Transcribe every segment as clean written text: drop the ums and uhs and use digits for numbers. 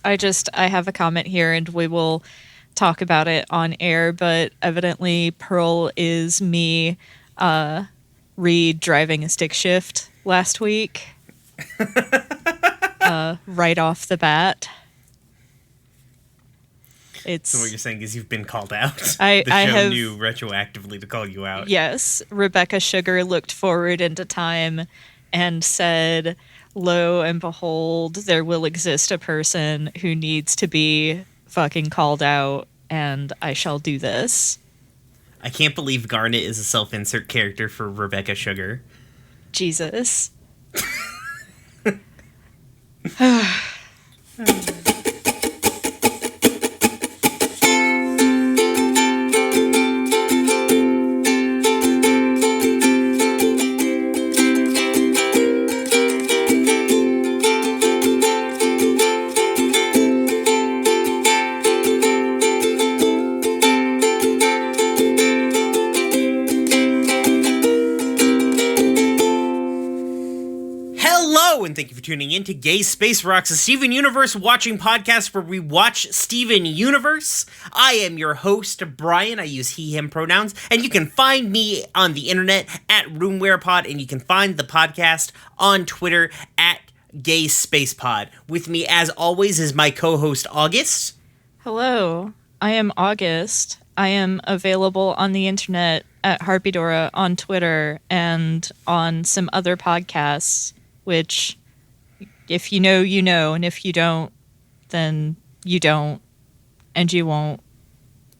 I have a comment here and we will talk about it on air, but evidently Pearl is me re-driving a stick shift last week. Right off the bat. So what you're saying is you've been called out. The show knew retroactively to call you out. Yes. Rebecca Sugar looked forward into time and said, lo and behold, there will exist a person who needs to be fucking called out, and I shall do this. I can't believe Garnet is a self-insert character for Rebecca Sugar. Jesus. And thank you for tuning in to Gay Space Rocks, a Steven Universe watching podcast where we watch Steven Universe. I am your host, Brian. I use he, him pronouns, and you can find me on the internet at RoomWarePod, and you can find the podcast on Twitter at Gay Space Pod. With me, as always, is my co-host, August. Hello, I am August. I am available on the internet at Harpydora on Twitter and on some other podcasts, which, if you know, you know, and if you don't, then you don't, and you won't.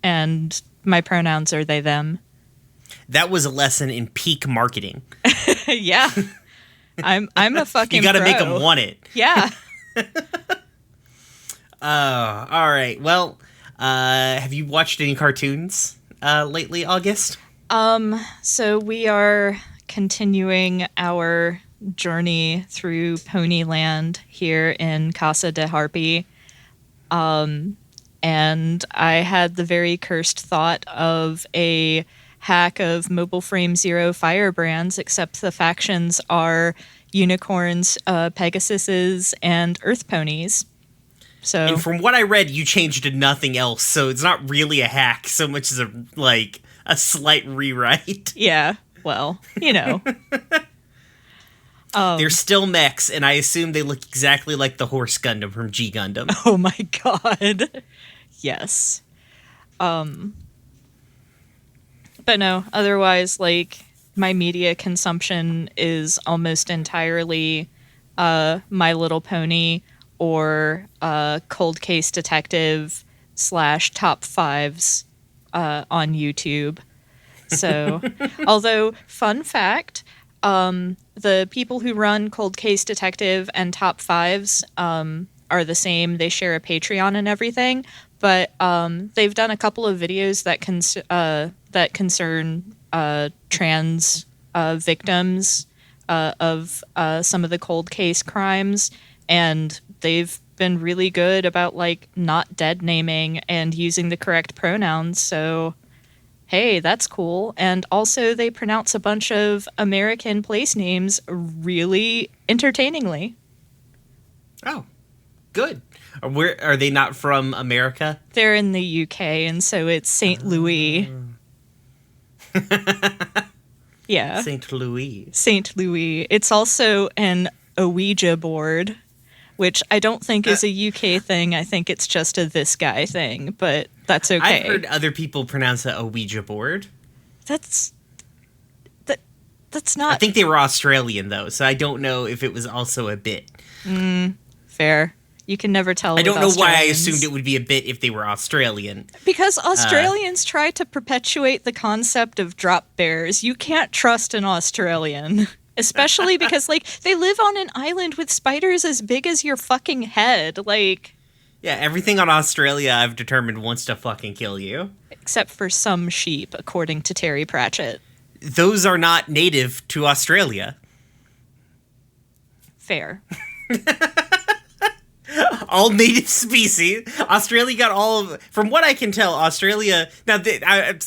And my pronouns are they, them. That was a lesson in peak marketing. Yeah. I'm a fucking You gotta pro. make them want it. Yeah. All right. Well, have you watched any cartoons lately, August? So we are continuing our journey through Ponyland here in Casa de Harpy. And I had the very cursed thought of a hack of Mobile Frame Zero firebrands, except the factions are unicorns, Pegasuses, and Earth ponies. So, and from what I read, you changed to nothing else, so it's not really a hack so much as a slight rewrite. Yeah, well, you know. They're still mechs, and I assume they look exactly like the horse Gundam from G Gundam. Oh my god. Yes. But no, otherwise, like, my media consumption is almost entirely My Little Pony or Cold Case Detective / Top Fives on YouTube. So, although, fun fact, the people who run Cold Case Detective and Top Fives are the same. They share a Patreon and everything, but they've done a couple of videos that concern trans victims of some of the cold case crimes, and they've been really good about like not dead naming and using the correct pronouns. So hey, that's cool. And also they pronounce a bunch of American place names really entertainingly. Oh, good. Where are they not from America? They're in the UK, and so it's St. Louis. Yeah. St. Louis. St. Louis. It's also an Ouija board, which I don't think is a UK thing. I think it's just a this guy thing, but that's okay. I've heard other people pronounce it a Ouija board. That's not... I think they were Australian, though, so I don't know if it was also a bit. Fair. You can never tell. I don't know why I assumed it would be a bit if they were Australian. Because Australians try to perpetuate the concept of drop bears. You can't trust an Australian. Especially because, like, they live on an island with spiders as big as your fucking head. Like... Yeah, everything on Australia I've determined wants to fucking kill you. Except for some sheep, according to Terry Pratchett. Those are not native to Australia. Fair. All native species. Australia got all of... From what I can tell, Australia... Now,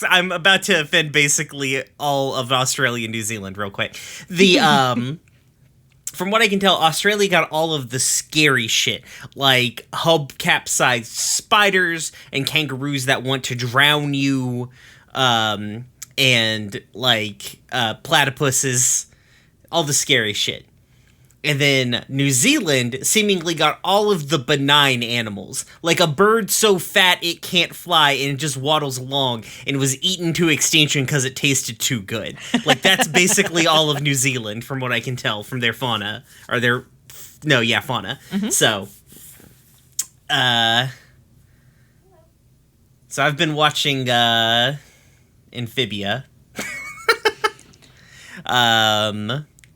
I'm about to offend basically all of Australia and New Zealand real quick. from what I can tell, Australia got all of the scary shit, like hubcap-sized spiders and kangaroos that want to drown you, and like platypuses, all the scary shit. And then New Zealand seemingly got all of the benign animals, like a bird so fat it can't fly and it just waddles along and was eaten to extinction because it tasted too good. Like, that's basically all of New Zealand, from what I can tell from their fauna, or their, fauna. Mm-hmm. So I've been watching Amphibia.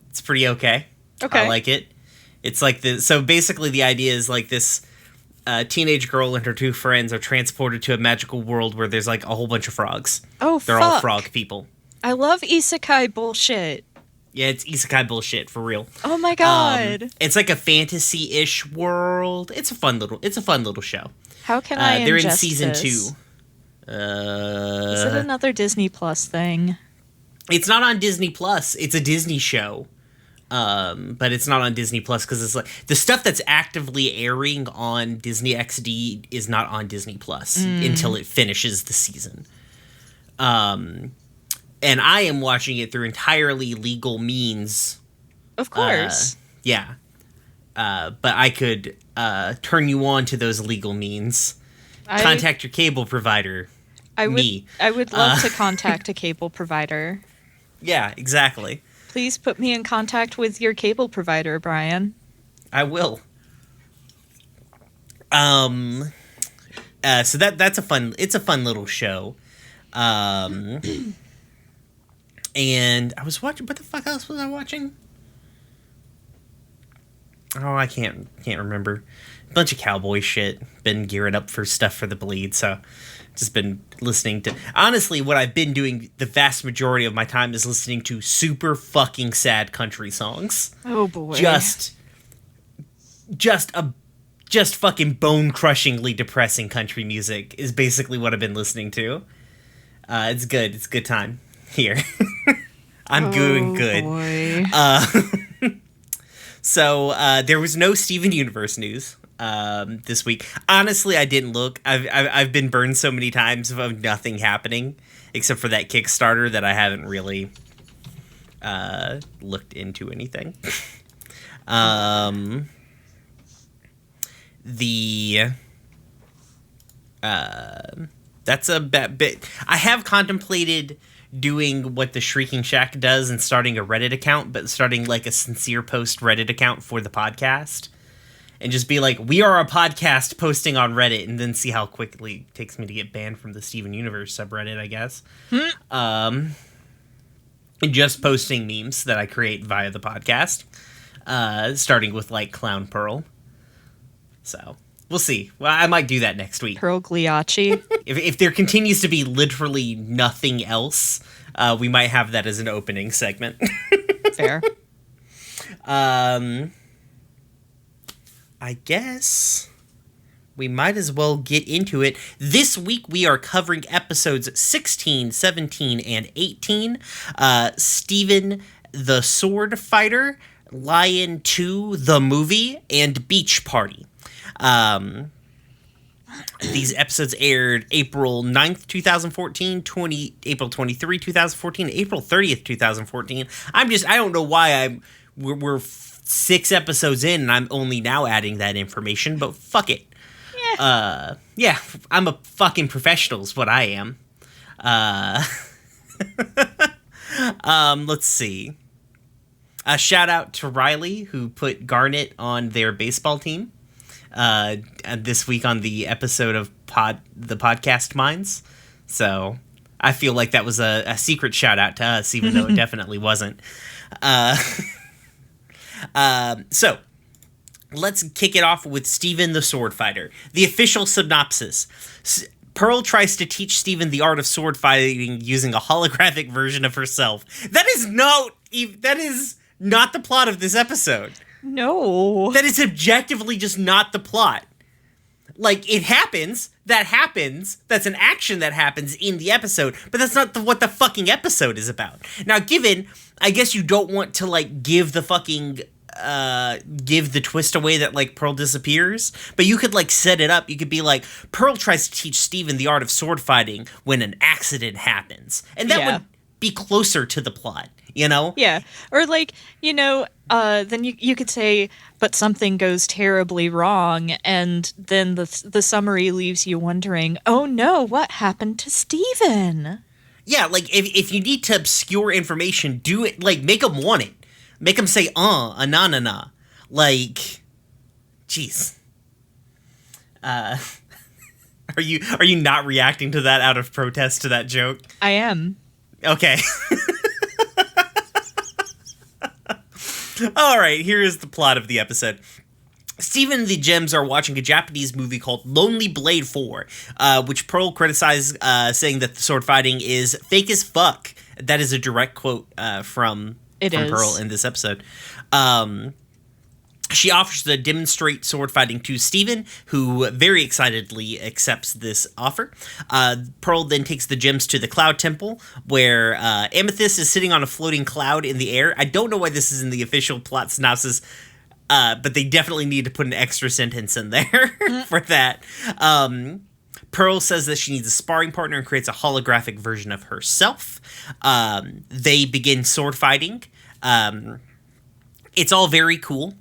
It's pretty okay. Okay. I like it. It's like so basically the idea is like this teenage girl and her two friends are transported to a magical world where there's like a whole bunch of frogs. Oh, They're all frog people. I love isekai bullshit. Yeah, it's isekai bullshit for real. Oh my god. It's like a fantasy-ish world. It's a fun little show. How can I they're in ingest season this? 2. Is it another Disney Plus thing? It's not on Disney Plus. It's a Disney show. But it's not on Disney Plus because it's like the stuff that's actively airing on Disney XD is not on Disney Plus until it finishes the season. And I am watching it through entirely legal means. Of course. Yeah. But I could turn you on to those legal means. Contact your cable provider. I would love to contact a cable provider. Yeah, exactly. Please put me in contact with your cable provider, Brian. I will. So that's a fun little show. And I was watching, what the fuck else was I watching? Oh, I can't remember. A bunch of cowboy shit. Been gearing up for stuff for the bleed, so just been listening to... Honestly, what I've been doing the vast majority of my time is listening to super fucking sad country songs. Oh, boy. Just fucking bone-crushingly depressing country music is basically what I've been listening to. It's good. It's a good time here. I'm doing good. Boy. So there was no Steven Universe news this week. Honestly, I didn't look. I've been burned so many times of nothing happening except for that Kickstarter that I haven't really looked into anything. That's a bit. I have contemplated doing what the Shrieking Shack does and starting a Reddit account, but starting like a sincere post Reddit account for the podcast. And just be like, we are a podcast posting on Reddit, and then see how quickly it takes me to get banned from the Steven Universe subreddit, I guess. And just posting memes that I create via the podcast. Starting with like Clown Pearl. So we'll see. Well, I might do that next week. Pearl Gliacci. If there continues to be literally nothing else, we might have that as an opening segment. Fair. I guess we might as well get into it. This week we are covering episodes 16, 17, and 18. Steven the Sword Fighter, Lion 2, the movie, and Beach Party. These episodes aired April 9th, 2014, April 23, 2014, April 30th, 2014. I don't know why we're 6 episodes in and I'm only now adding that information, but fuck it. Yeah, I'm a fucking professional is what I am. Let's see. A shout out to Riley, who put Garnet on their baseball team this week on the episode of the Podcast Minds. So I feel like that was a secret shout out to us, even though it definitely wasn't. So let's kick it off with Steven the Sword Fighter. The official synopsis. Pearl tries to teach Steven the art of sword fighting using a holographic version of herself. That is not the plot of this episode. No. That is objectively just not the plot. Like, it happens. That happens. That's an action that happens in the episode. But that's not what the fucking episode is about. Now, given, I guess you don't want to, like, give the fucking give the twist away that like Pearl disappears, but you could like set it up. You could be like, Pearl tries to teach Steven the art of sword fighting when an accident happens, and that would be closer to the plot, you know? Yeah. Or like, then you could say, but something goes terribly wrong, and then the summary leaves you wondering, oh no, what happened to Steven? Yeah, like if you need to obscure information, do it, like make them want it. Make them say, na. Like, jeez. Are you not reacting to that out of protest to that joke? I am. Okay. All right, here is the plot of the episode. Steven and the Gems are watching a Japanese movie called Lonely Blade 4, which Pearl criticized, saying that the sword fighting is fake as fuck. That is a direct quote from Pearl in this episode. She offers to demonstrate sword fighting to Steven, who very excitedly accepts this offer. Pearl then takes the Gems to the Cloud Temple, where Amethyst is sitting on a floating cloud in the air. I don't know why this is in the official plot synopsis, but they definitely need to put an extra sentence in there for that. Pearl says that she needs a sparring partner and creates a holographic version of herself. They begin sword fighting. It's all very cool.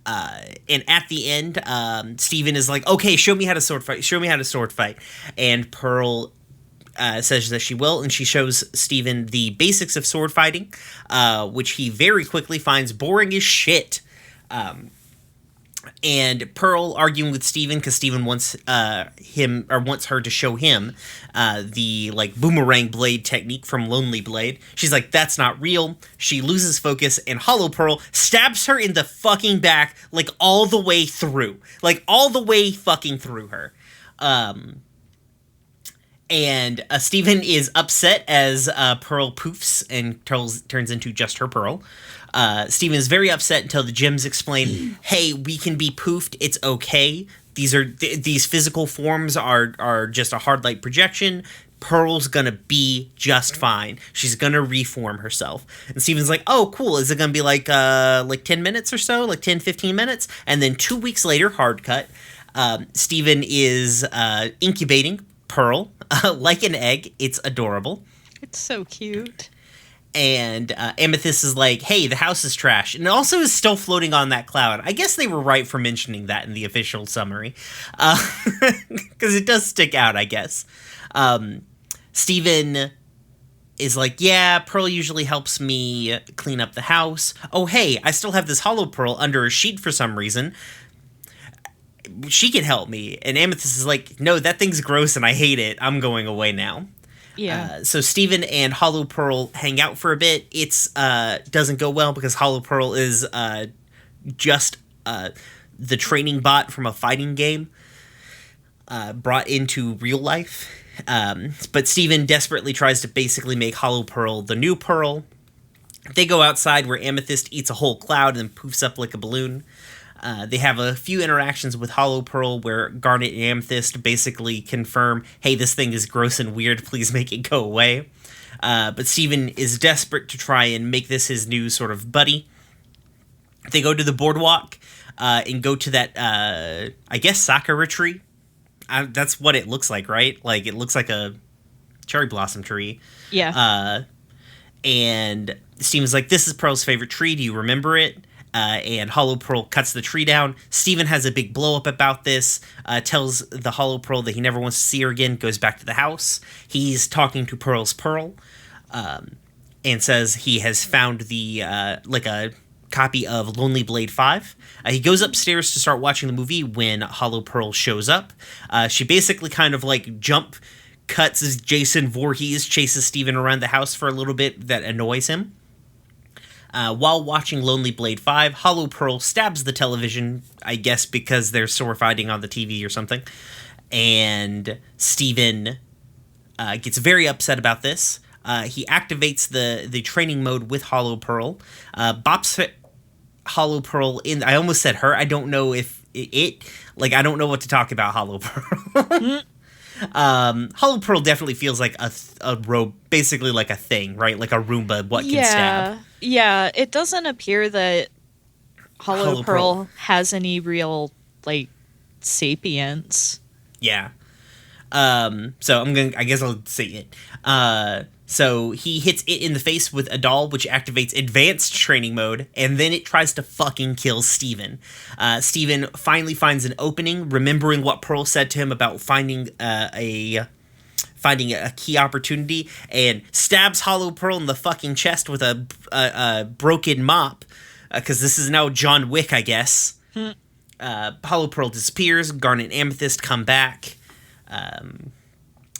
And at the end, Steven is like, okay, show me how to sword fight. And Pearl says that she will, and she shows Steven the basics of sword fighting, which he very quickly finds boring as shit. And Pearl arguing with Steven because Steven wants wants her to show him the like boomerang blade technique from Lonely Blade. She's like, that's not real. She loses focus, and Hollow Pearl stabs her in the fucking back, like all the way through, fucking through her. And Steven is upset as Pearl poofs and turns into just her Pearl. Steven is very upset until the Gems explain, hey, we can be poofed, it's okay. These physical forms are just a hard light projection. Pearl's gonna be just fine. She's gonna reform herself. And Steven's like, oh, cool. Is it gonna be like 10 minutes or so? Like 10, 15 minutes? And then 2 weeks later, hard cut, Steven is incubating Pearl like an egg. It's adorable. It's so cute. And Amethyst is like, hey, the house is trash. And it also is still floating on that cloud. I guess they were right for mentioning that in the official summary. Because it does stick out, I guess. Steven is like, yeah, Pearl usually helps me clean up the house. Oh, hey, I still have this Hollow Pearl under a sheet for some reason. She can help me. And Amethyst is like, no, that thing's gross and I hate it. I'm going away now. Yeah. So Steven and Hollow Pearl hang out for a bit. It's doesn't go well because Hollow Pearl is just the training bot from a fighting game brought into real life. But Steven desperately tries to basically make Hollow Pearl the new Pearl. They go outside where Amethyst eats a whole cloud and poofs up like a balloon. They have a few interactions with Hollow Pearl where Garnet and Amethyst basically confirm, hey, this thing is gross and weird, please make it go away. But Steven is desperate to try and make this his new sort of buddy. They go to the boardwalk and go to that, I guess, Sakura tree. That's what it looks like, right? Like, it looks like a cherry blossom tree. Yeah. And Steven's like, this is Pearl's favorite tree, do you remember it? And Hollow Pearl cuts the tree down. Steven has a big blow up about this, tells the Hollow Pearl that he never wants to see her again, goes back to the house. He's talking to Pearl's Pearl, and says he has found the, like a copy of Lonely Blade 5. He goes upstairs to start watching the movie when Hollow Pearl shows up. She basically kind of like jump cuts as Jason Voorhees chases Steven around the house for a little bit that annoys him. While watching Lonely Blade 5, Hollow Pearl stabs the television, I guess because they're sword fighting on the TV or something. And Steven gets very upset about this. He activates the training mode with Hollow Pearl. Bops Hollow Pearl in... I almost said her. I don't know if like, I don't know what to talk about Hollow Pearl. Hollow Pearl definitely feels like a robe, basically like a thing, right? Like a Roomba, what can stab. Yeah, it doesn't appear that Hollow Pearl has any real, like, sapience. Yeah. So I guess I'll say it. So he hits it in the face with a doll, which activates advanced training mode, and then it tries to fucking kill Steven. Steven finally finds an opening, remembering what Pearl said to him about finding a key opportunity, and stabs Hollow Pearl in the fucking chest with a broken mop, because this is now John Wick, I guess. Hollow Pearl disappears. Garnet and Amethyst come back.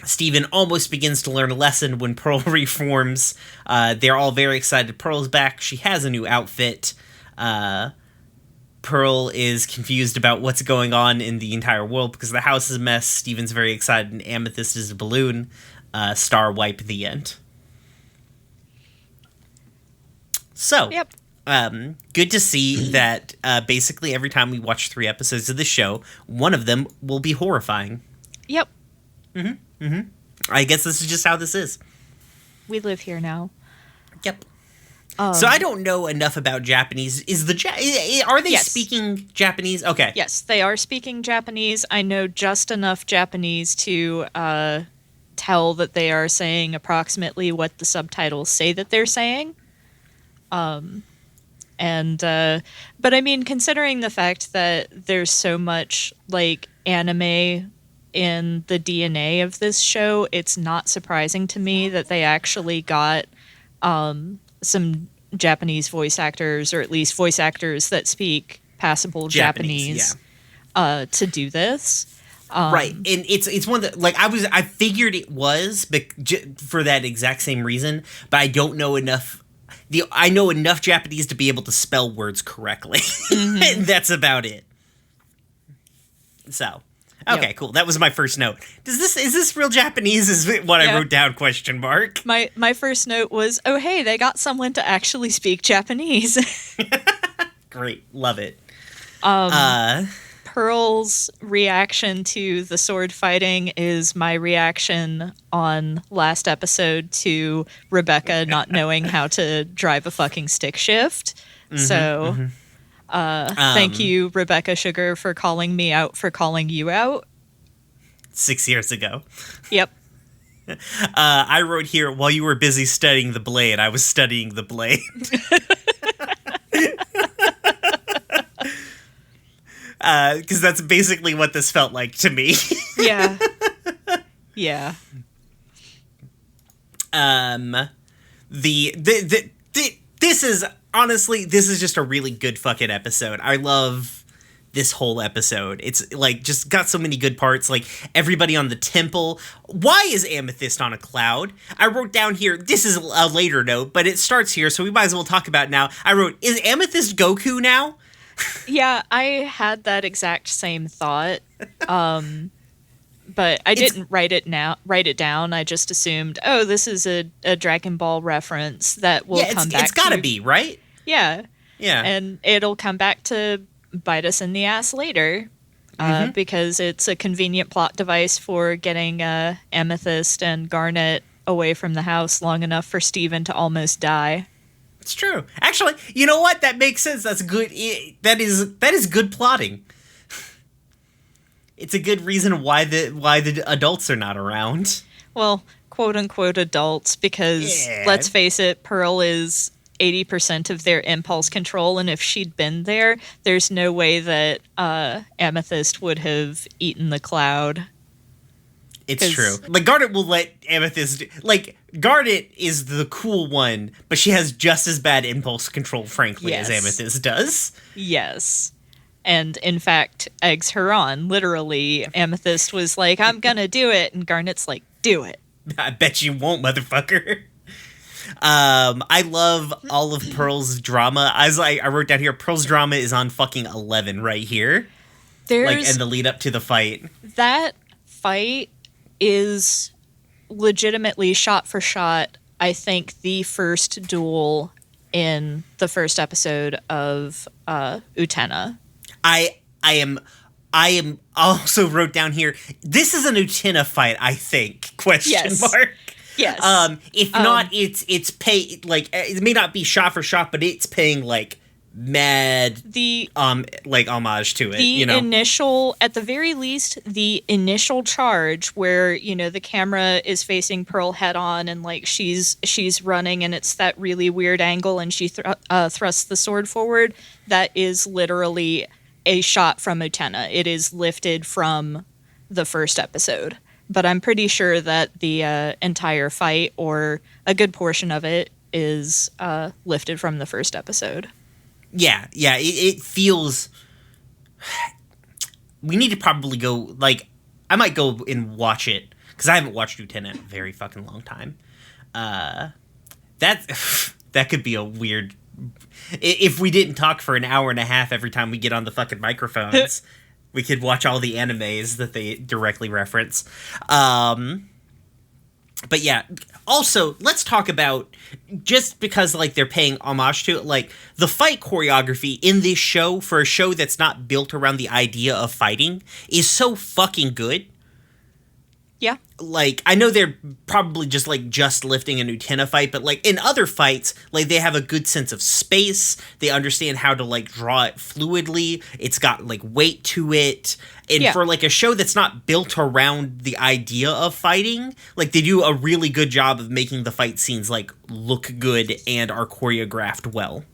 Steven almost begins to learn a lesson when Pearl reforms. They're all very excited. Pearl's back. She has a new outfit. Pearl is confused about what's going on in the entire world because the house is a mess. Steven's very excited, and Amethyst is a balloon. Star wipe, the end. So, Yep. good to see that basically every time we watch 3 episodes of the show, one of them will be horrifying. Yep. I guess this is just how this is. We live here now. Yep. So I don't know enough about Japanese. Are they speaking Japanese? Okay. Yes, they are speaking Japanese. I know just enough Japanese to tell that they are saying approximately what the subtitles say that they're saying. But I mean, considering the fact that there's so much like anime in the DNA of this show, it's not surprising to me that they actually got some Japanese voice actors, or at least voice actors that speak passable Japanese to do this. Right, and it's one that, like, I figured it was for that exact same reason, but I don't know enough. I know enough Japanese to be able to spell words correctly. And that's about it. So, okay, cool. That was my first note. Is this real Japanese? Is what I wrote down? Question mark. My first note was, oh hey, they got someone to actually speak Japanese. Great, love it. Pearl's reaction to the sword fighting is my reaction on last episode to Rebecca not knowing how to drive a fucking stick shift. Thank you, Rebecca Sugar, for calling me out for calling you out. 6 years ago. Yep. I wrote here, while you were busy studying the blade, I was studying the blade. Because that's basically what this felt like to me. Yeah. Yeah. This is, honestly, this is just a really good fucking episode. I love this whole episode. It's, like, just got so many good parts. Like, everybody on the temple. Why is Amethyst on a cloud? I wrote down here, this is a later note, but it starts here, so we might as well talk about it now. I wrote, is Amethyst Goku now? Yeah, I had that exact same thought. But I didn't write it down. I just assumed, oh, this is a Dragon Ball reference that will come back. It's gotta be, right? Yeah. Yeah. And it'll come back to bite us in the ass later. Because it's a convenient plot device for getting Amethyst and Garnet away from the house long enough for Steven to almost die. It's true. Actually, you know what? That makes sense. That's good. That is good plotting. It's a good reason why the adults are not around. Well, quote unquote adults, because let's face it, Pearl is 80% of their impulse control, and if she'd been there, there's no way that Amethyst would have eaten the cloud. It's true. Like, Garnet will let Amethyst... Like, Garnet is the cool one, but she has just as bad impulse control, frankly, as Amethyst does. Yes. And, in fact, eggs her on. Literally, Amethyst was like, I'm gonna do it, and Garnet's like, do it. I bet you won't, motherfucker. I love all of Pearl's drama. I wrote down here, Pearl's drama is on fucking 11 right here. And the lead up to the fight. That fight is legitimately shot for shot, I think, the first duel in the first episode of Utena. I am also wrote down here, this is an Utena fight, I think, question mark. Yes. If not, it's pay, like, it may not be shot for shot, but it's paying, like, mad The like homage to it, the you know. initial, at the very least, the initial charge where, you know, the camera is facing Pearl head on and like she's running and it's that really weird angle and she thrusts the sword forward. That is literally a shot from Utena. It is lifted from the first episode. But I'm pretty sure that the entire fight, or a good portion of it, is lifted from the first episode. Yeah, it feels. We need to probably go. Like, I might go and watch it because I haven't watched Lieutenant in a very fucking long time. That that could be a weird. If we didn't talk for an hour and a half every time we get on the fucking microphones, we could watch all the animes that they directly reference. But yeah, also, let's talk about, just because, like, they're paying homage to it, like, the fight choreography in this show, for a show that's not built around the idea of fighting, is so fucking good. Yeah. Like, I know they're probably just lifting a Utena fight, but, like, in other fights, like, they have a good sense of space, they understand how to, like, draw it fluidly, it's got, like, weight to it, and for, like, a show that's not built around the idea of fighting, like, they do a really good job of making the fight scenes, like, look good and are choreographed well.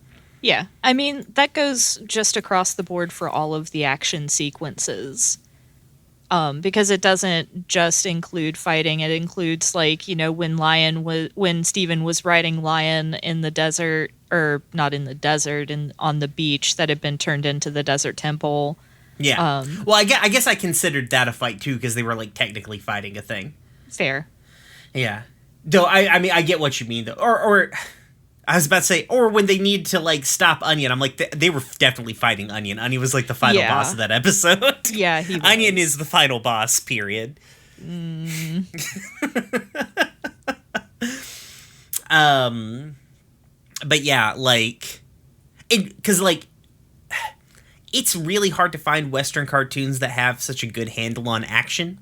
Yeah. I mean, that goes just across the board for all of the action sequences. Because it doesn't just include fighting, it includes, like, you know, when Steven was riding Lion in the desert, or not in the desert, on the beach that had been turned into the desert temple. Yeah. Well, I guess I considered that a fight too, because they were, like, technically fighting a thing. Fair. Yeah. Though I mean, I get what you mean though. Or I was about to say, or when they need to, like, stop Onion, I'm like, they were definitely fighting Onion. Onion was, like, the final boss of that episode. Yeah, he was. Onion is the final boss, period. But yeah, like, because, like, it's really hard to find Western cartoons that have such a good handle on action.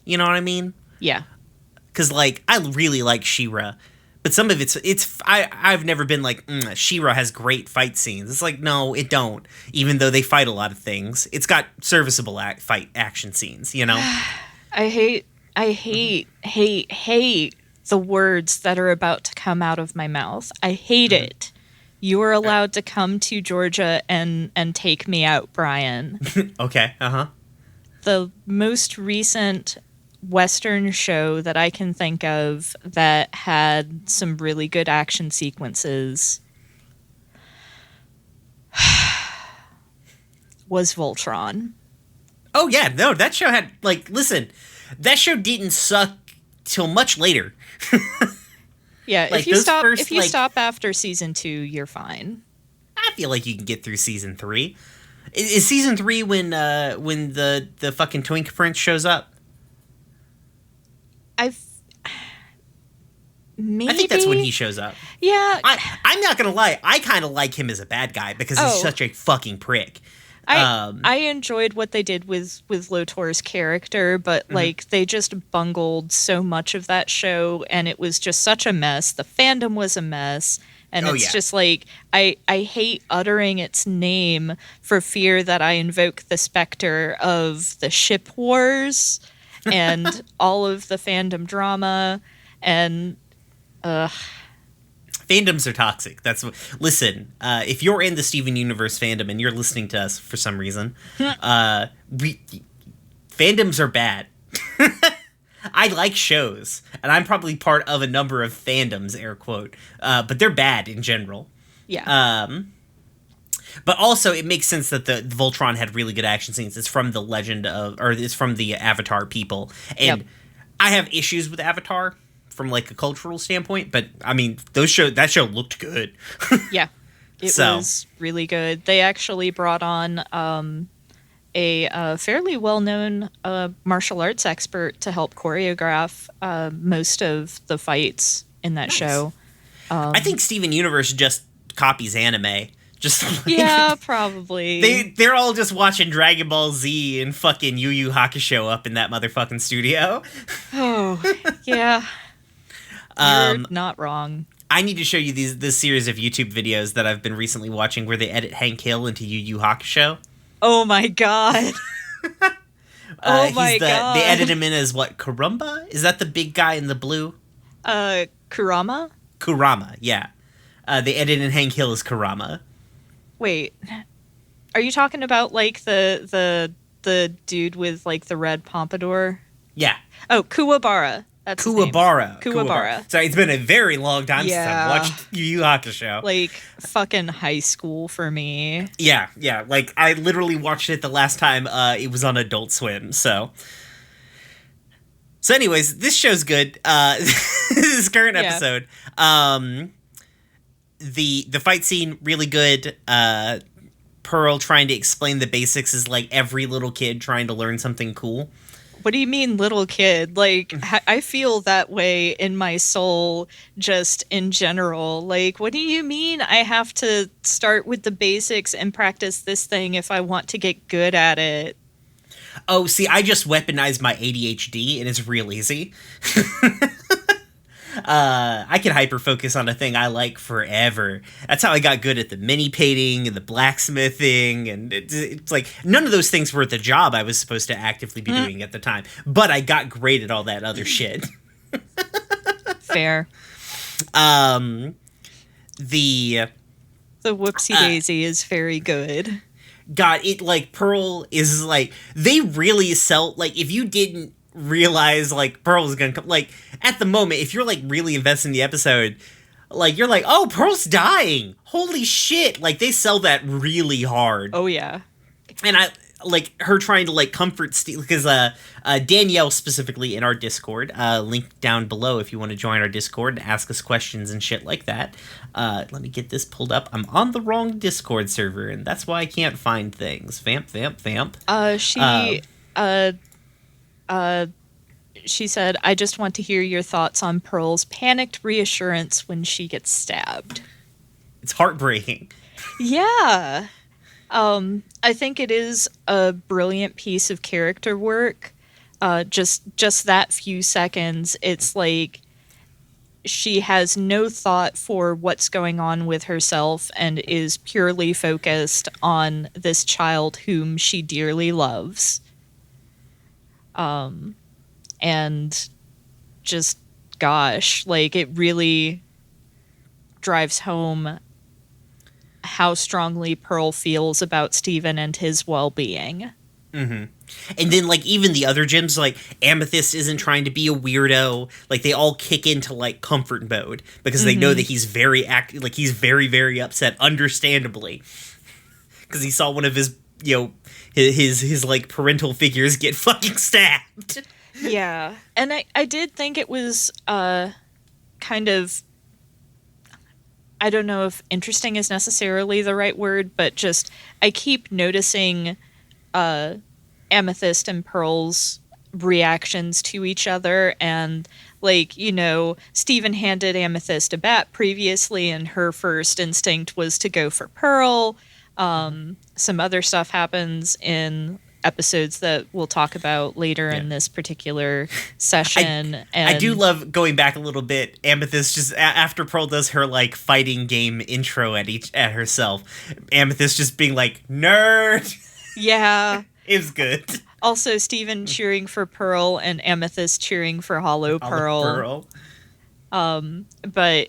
You know what I mean? Yeah. Because, like, I really like She-Ra. But some of I've never been like, She-Ra has great fight scenes. It's like, no, it don't. Even though they fight a lot of things, it's got serviceable fight action scenes, you know? I hate the words that are about to come out of my mouth. I hate it. You are allowed to come to Georgia and take me out, Brian. Okay, The most recent Western show that I can think of that had some really good action sequences was Voltron. Oh yeah, no, that show had, like, listen, that show didn't suck till much later. Yeah, like, if you stop after season 2, you're fine. I feel like you can get through season 3. Is season 3 when the fucking Twink Prince shows up? Maybe? I think that's when he shows up. Yeah. I'm not gonna lie, I kind of like him as a bad guy because he's such a fucking prick. I enjoyed what they did with Lotor's character, but like, they just bungled so much of that show, and it was just such a mess. The fandom was a mess, and just like, I hate uttering its name for fear that I invoke the specter of the ship wars and all of the fandom drama, and fandoms are toxic. Listen, if you're in the Steven Universe fandom and you're listening to us for some reason, fandoms are bad. I like shows, and I'm probably part of a number of fandoms, air quote, but they're bad in general. Yeah. But also, it makes sense that the Voltron had really good action scenes. It's from the it's from the Avatar people, and I have issues with Avatar from, like, a cultural standpoint, but I mean, that show looked good. Yeah, it was really good. They actually brought on a fairly well-known martial arts expert to help choreograph most of the fights in that show. I think Steven Universe just copies anime. Just like, yeah, probably. They're all just watching Dragon Ball Z and fucking Yu Hakusho up in that motherfucking studio. Oh, yeah. You're not wrong. I need to show you this series of YouTube videos that I've been recently watching where they edit Hank Hill into Yu Hakusho. Oh my god. Oh my god. They edit him in as what, Kurumba? Is that the big guy in the blue? Kurama? Kurama, yeah. They edit in Hank Hill as Kurama. Wait. Are you talking about like the dude with like the red pompadour? Yeah. Oh, Kuwabara. That's Kuwabara. Kuwabara. Sorry, it's been a very long time since Yeah. I've watched Yu Yu Hakusho. Like fucking high school for me. Yeah. Like, I literally watched it the last time it was on Adult Swim, so... So anyways, this show's good. This current episode. The fight scene, really good. Pearl trying to explain the basics is like every little kid trying to learn something cool. What do you mean, little kid? Like, I feel that way in my soul, just in general. Like, what do you mean I have to start with the basics and practice this thing if I want to get good at it? Oh, see, I just weaponized my ADHD, and it's real easy. I can hyper-focus on a thing I like forever. That's how I got good at the mini-painting and the blacksmithing, and it's like, none of those things were the job I was supposed to actively be doing at the time, but I got great at all that other shit. Fair. The whoopsie daisy is very good. God, it, like, Pearl is, like, they really sell, like, if you didn't realize, like, Pearl is gonna come, like, at the moment, if you're, like, really invested in the episode, like, you're like, oh, Pearl's dying! Holy shit! Like, they sell that really hard. Oh, yeah. And I, like, her trying to, like, comfort Steve, because, Danielle specifically in our Discord, link down below if you want to join our Discord and ask us questions and shit like that. Let me get this pulled up. I'm on the wrong Discord server, and that's why I can't find things. Vamp. She said, I just want to hear your thoughts on Pearl's panicked reassurance when she gets stabbed. It's heartbreaking. Yeah. I think it is a brilliant piece of character work. Just that few seconds, it's like she has no thought for what's going on with herself and is purely focused on this child whom she dearly loves. And just, gosh, like, it really drives home how strongly Pearl feels about Steven and his well-being. Mm-hmm. And then, like, even the other gyms, like, Amethyst isn't trying to be a weirdo. Like, they all kick into, like, comfort mode because they know that he's very he's very, very upset, understandably. Because he saw one of his, his like, parental figures get fucking stabbed. Yeah. And I did think it was, kind of, I don't know if interesting is necessarily the right word, but just, I keep noticing, Amethyst and Pearl's reactions to each other, and like, Steven handed Amethyst a bat previously and her first instinct was to go for Pearl. Some other stuff happens in episodes that we'll talk about later in this particular session. And I do love going back a little bit. Amethyst just after Pearl does her like fighting game intro at herself, Amethyst just being like, nerd. Yeah. It was good. Also, Steven cheering for Pearl and Amethyst cheering for Hollow Pearl. But,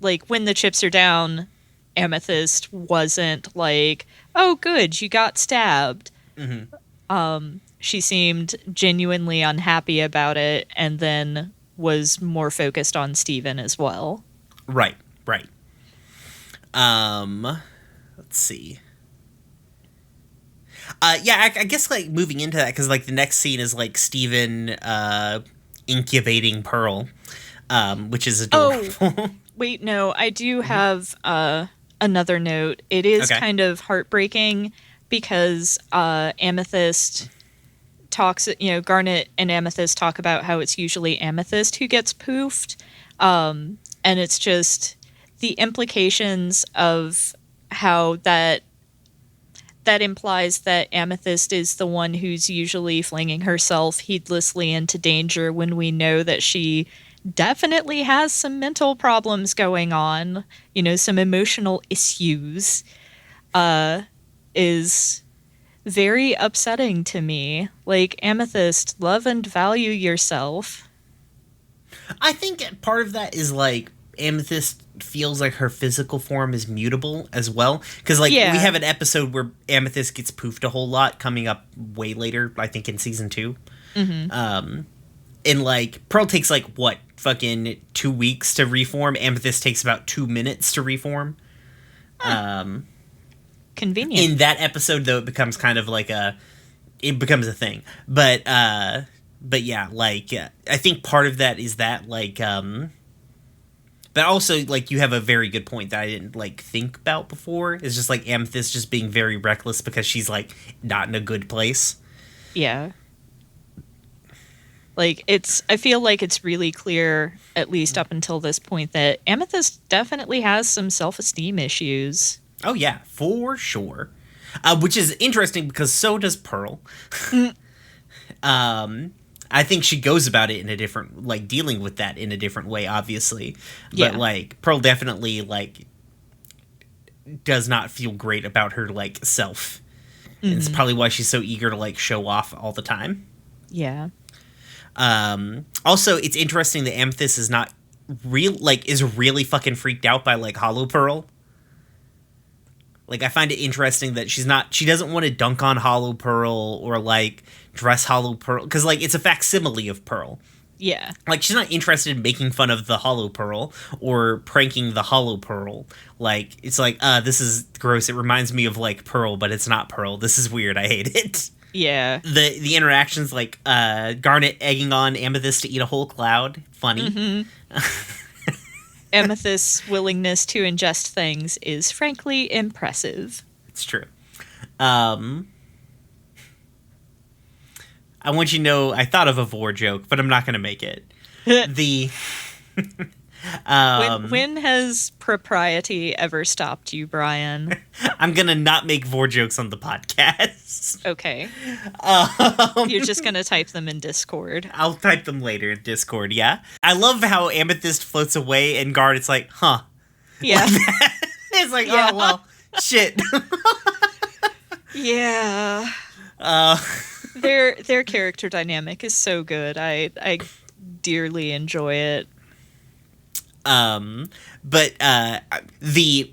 like, when the chips are down, Amethyst wasn't like, oh, good, you got stabbed. Mm-hmm. She seemed genuinely unhappy about it and then was more focused on Steven as well. Right. Let's see. I guess, like, moving into that, because, like, the next scene is, like, Steven incubating Pearl, which is adorable. Oh, wait, no, I do have another note. It is kind of heartbreaking because Amethyst talks, Garnet and Amethyst talk about how it's usually Amethyst who gets poofed, and it's just the implications of how that implies that Amethyst is the one who's usually flinging herself heedlessly into danger when we know that she definitely has some mental problems going on, some emotional issues, is very upsetting to me. Like, Amethyst, love and value yourself. I think part of that is like Amethyst feels like her physical form is mutable as well. Because, like, we have an episode where Amethyst gets poofed a whole lot coming up way later, I think in season 2. And, like, Pearl takes, like, what, fucking 2 weeks to reform? Amethyst takes about 2 minutes to reform. Convenient. In that episode, though, it becomes kind of like it becomes a thing. But yeah, like, I think part of that is that, like, but also, like, you have a very good point that I didn't, like, think about before. It's just, like, Amethyst just being very reckless because she's, like, not in a good place. Yeah. Like, I feel like it's really clear, at least up until this point, that Amethyst definitely has some self-esteem issues. Oh, yeah, for sure. Which is interesting because so does Pearl. I think she goes about it in a different, like, dealing with that in a different way, obviously. But, like, Pearl definitely, like, does not feel great about her, like, self. And it's probably why she's so eager to, like, show off all the time. Yeah. Also, it's interesting that Amethyst is not is really fucking freaked out by, like, Hollow Pearl. Like, I find it interesting that she doesn't want to dunk on Hollow Pearl or, like, dress Hollow Pearl. Because, like, it's a facsimile of Pearl. Yeah. Like, she's not interested in making fun of the Hollow Pearl or pranking the Hollow Pearl. Like, it's like, this is gross. It reminds me of, like, Pearl, but it's not Pearl. This is weird. I hate it. Yeah. The interactions, like, Garnet egging on Amethyst to eat a whole cloud. Funny. Amethyst's willingness to ingest things is frankly impressive. It's true. I want you to know I thought of a vor joke, but I'm not going to make it. When has propriety ever stopped you, Brian? I'm going to not make vor jokes on the podcast. Okay. You're just going to type them in Discord. I'll type them later in Discord, yeah? I love how Amethyst floats away and Garnet's like, huh. Yeah. Like it's like, oh, well, shit. Yeah. Their character dynamic is so good. I dearly enjoy it. But the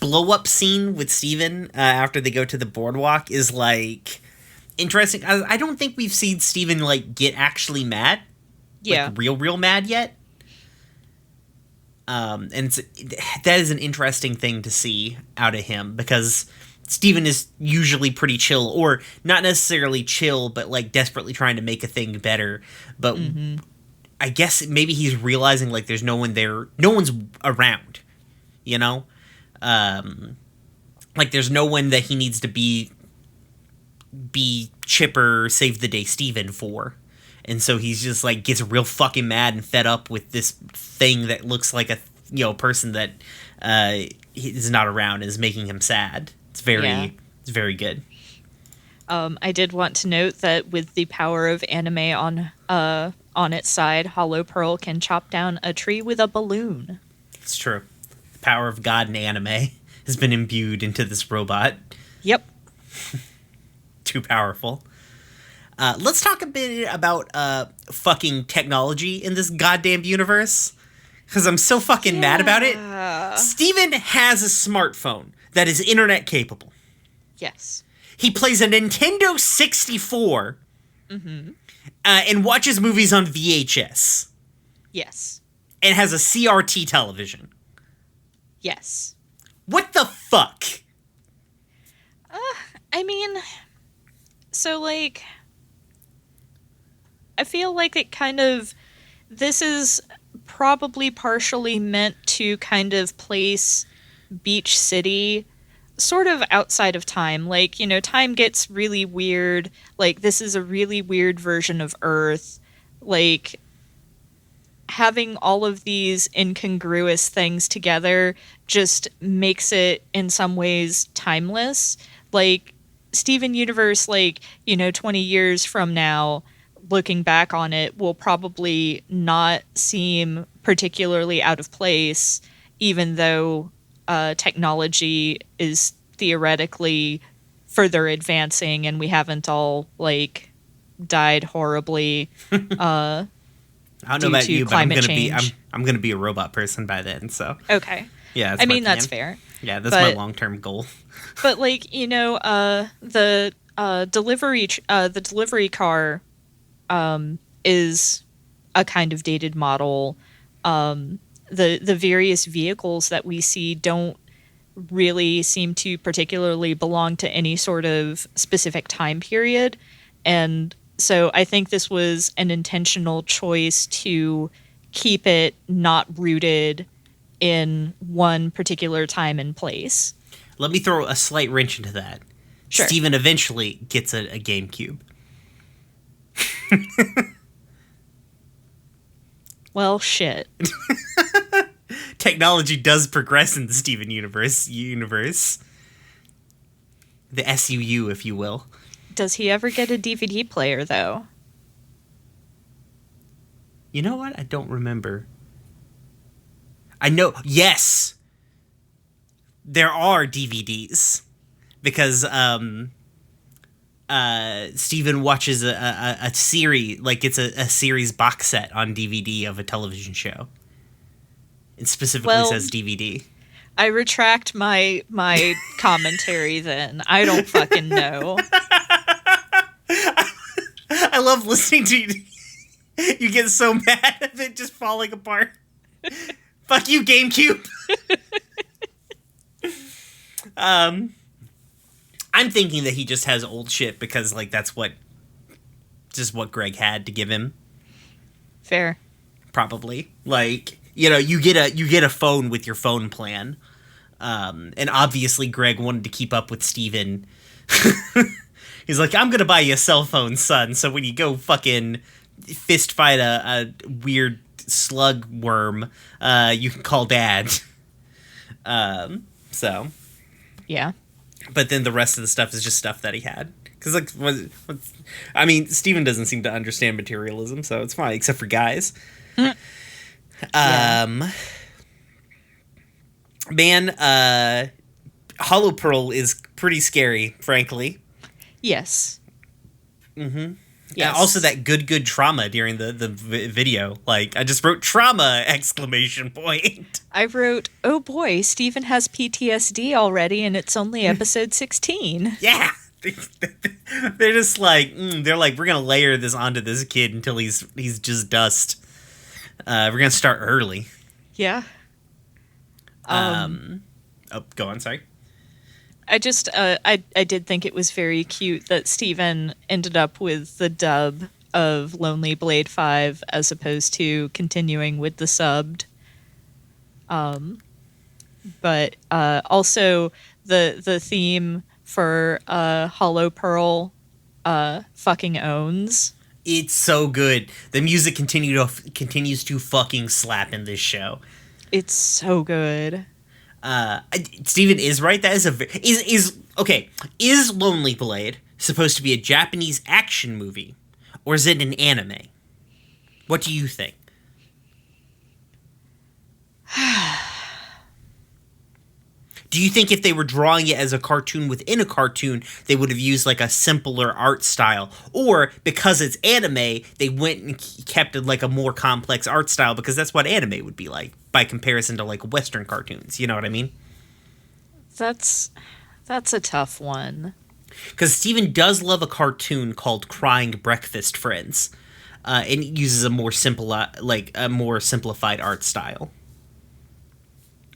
blow up scene with Steven after they go to the boardwalk is like interesting. I don't think we've seen Steven like get actually mad. Yeah. Like real mad yet. And that is an interesting thing to see out of him because Steven is usually pretty chill, or not necessarily chill, but like desperately trying to make a thing better. But I guess maybe he's realizing like there's no one there, no one's around, you know? Like there's no one that he needs to be chipper, save the day Steven for. And so he's just like gets real fucking mad and fed up with this thing that looks like a person that is not around and is making him sad. It's very good. I did want to note that with the power of anime on its side, Hollow Pearl can chop down a tree with a balloon. It's true. The power of God in anime has been imbued into this robot. Yep. Too powerful. Let's talk a bit about fucking technology in this goddamn universe. Because I'm so fucking mad about it. Steven has a smartphone that is internet capable. Yes. He plays a Nintendo 64 and watches movies on VHS. Yes. And has a CRT television. Yes. What the fuck? I mean, so like, I feel like it kind of, this is probably partially meant to kind of place Beach City sort of outside of time. Like, time gets really weird. Like, this is a really weird version of Earth. Like, having all of these incongruous things together just makes it, in some ways, timeless. Like, Steven Universe, 20 years from now, looking back on it, will probably not seem particularly out of place, even though technology is theoretically further advancing and we haven't all like died horribly I don't know due about to you, but I'm climate gonna change. I'm gonna be a robot person by then. So Okay. yeah, that's I my mean, that's plan. fair. Yeah, that's my But long term goal. but like, the the delivery car is a kind of dated model. The various vehicles that we see don't really seem to particularly belong to any sort of specific time period. And so I think this was an intentional choice to keep it not rooted in one particular time and place. Let me throw a slight wrench into that. Sure. Steven eventually gets a GameCube. Well, shit. Technology does progress in the Steven universe. The SUU, if you will. Does he ever get a DVD player, though? You know what? I don't remember. I know. Yes, there are DVDs because Steven watches a series, like it's a series box set on DVD of a television show. It specifically says DVD. I retract my commentary then. I don't fucking know. I love listening to you. You get so mad at it just falling apart. Fuck you, GameCube. I'm thinking that he just has old shit because like that's what Greg had to give him. Fair. Probably. Like, you get a phone with your phone plan. And obviously Greg wanted to keep up with Steven. He's like, I'm gonna buy you a cell phone, son, so when you go fucking fist fight a weird slug worm, you can call dad. So Yeah. but then the rest of the stuff is just stuff that he had. Because, like, I mean, Steven doesn't seem to understand materialism, so it's fine, except for guys. Yeah. Man, Hollow Pearl is pretty scary, frankly. Yes. Mm-hmm. Yes. Yeah, also that good trauma during the video. Like, I just wrote trauma! ! I wrote, oh boy, Steven has PTSD already and it's only episode 16. Yeah! They're just like, they're like, we're gonna layer this onto this kid until he's just dust. We're gonna start early. Yeah. Oh, go on, sorry. I just, I did think it was very cute that Steven ended up with the dub of Lonely Blade 5 as opposed to continuing with the subbed. But also the theme for Hollow Pearl fucking owns. It's so good. The music continues to fucking slap in this show. It's so good. Steven is right. That is okay. Is Lonely Blade supposed to be a Japanese action movie, or is it an anime? What do you think? Do you think if they were drawing it as a cartoon within a cartoon, they would have used like a simpler art style? Or because it's anime, they went and kept it like a more complex art style because that's what anime would be like by comparison to like Western cartoons. You know what I mean? That's a tough one. Because Steven does love a cartoon called Crying Breakfast Friends. And it uses a more simplified art style.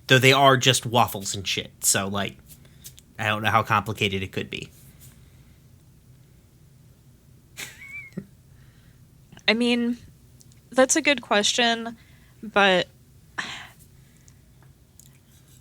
Though they are just waffles and shit. So, like, I don't know how complicated it could be. I mean, that's a good question, but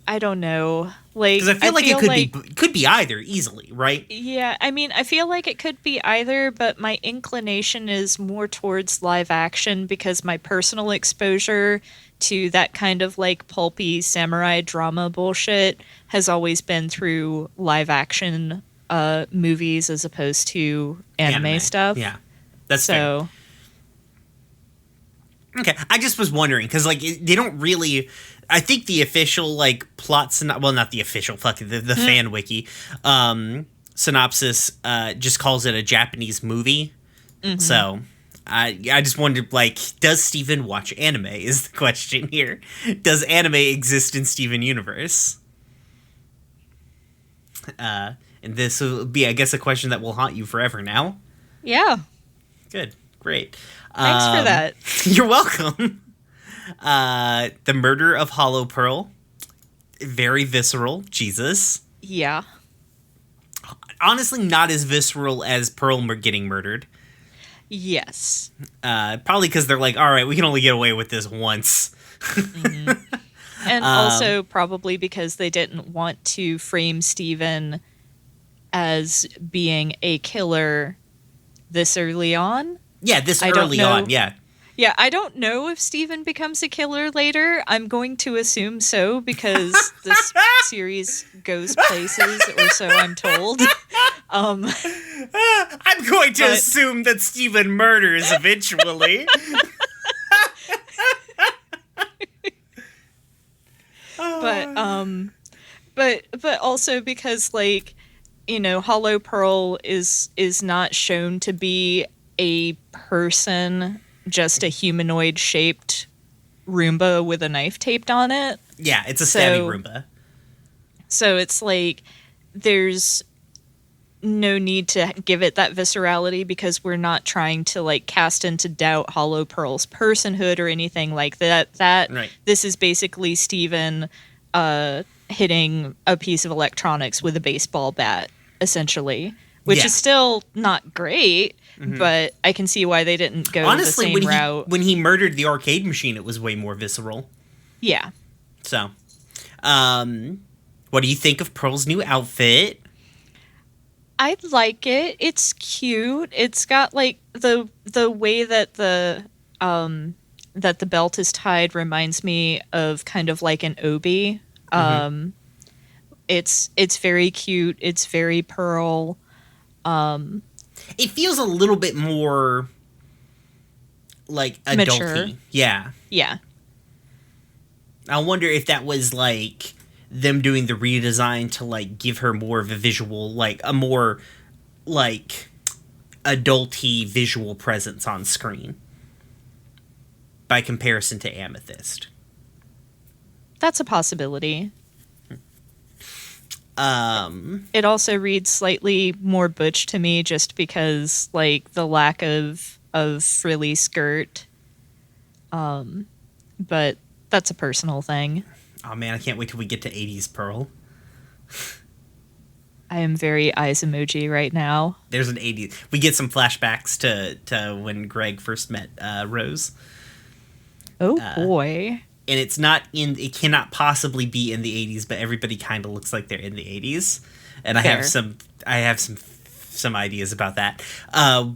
I don't know. Like, because I feel like it could be either easily, right? Yeah, I mean, I feel like it could be either, but my inclination is more towards live action because my personal exposure to that kind of like pulpy samurai drama bullshit has always been through live action movies as opposed to anime stuff. Yeah, that's so. fair. Okay, I just was wondering because like they don't really. I think the official like plot well, not the official fucking the fan wiki synopsis just calls it a Japanese movie. Mm-hmm. So I just wondered like, does Steven watch anime? Is the question here? Does anime exist in Steven Universe? And this will be, I guess, a question that will haunt you forever now. Yeah. Good, great. Thanks for that. You're welcome. The murder of Hollow Pearl, very visceral. Jesus. Yeah. Honestly, not as visceral as Pearl getting murdered. Yes. Probably because they're like, all right, we can only get away with this once. Mm-hmm. And also probably because they didn't want to frame Steven as being a killer this early on. Yeah, this early on, yeah. Yeah, I don't know if Steven becomes a killer later. I'm going to assume so because this series goes places, or so I'm told. I'm going to assume that Steven murders eventually. But also because, like, you know, Hollow Pearl is not shown to be a person, just a humanoid shaped Roomba with a knife taped on it. Yeah, it's a stabby Roomba. So it's like there's no need to give it that viscerality because we're not trying to like cast into doubt Hollow Pearl's personhood or anything like that. Right. This is basically Steven hitting a piece of electronics with a baseball bat, essentially, which is still not great. Mm-hmm. But I can see why they didn't go the same route. When he murdered the arcade machine, it was way more visceral. Yeah. So, what do you think of Pearl's new outfit? I like it. It's cute. It's got like the way that the belt is tied reminds me of kind of like an obi. Mm-hmm. It's very cute. It's very Pearl. It feels a little bit more like adulty. Mature. Yeah. Yeah. I wonder if that was like them doing the redesign to like give her more of a visual, like a more like adulty visual presence on screen by comparison to Amethyst. That's a possibility. It also reads slightly more butch to me just because like the lack of frilly skirt. But that's a personal thing. Oh man, I can't wait till we get to 80s Pearl. I am very eyes emoji right now. There's an 80s. We get some flashbacks to when Greg first met Rose. Oh boy. And it's not it cannot possibly be in the 80s, but everybody kind of looks like they're in the 80s. And Fair. I have some ideas about that.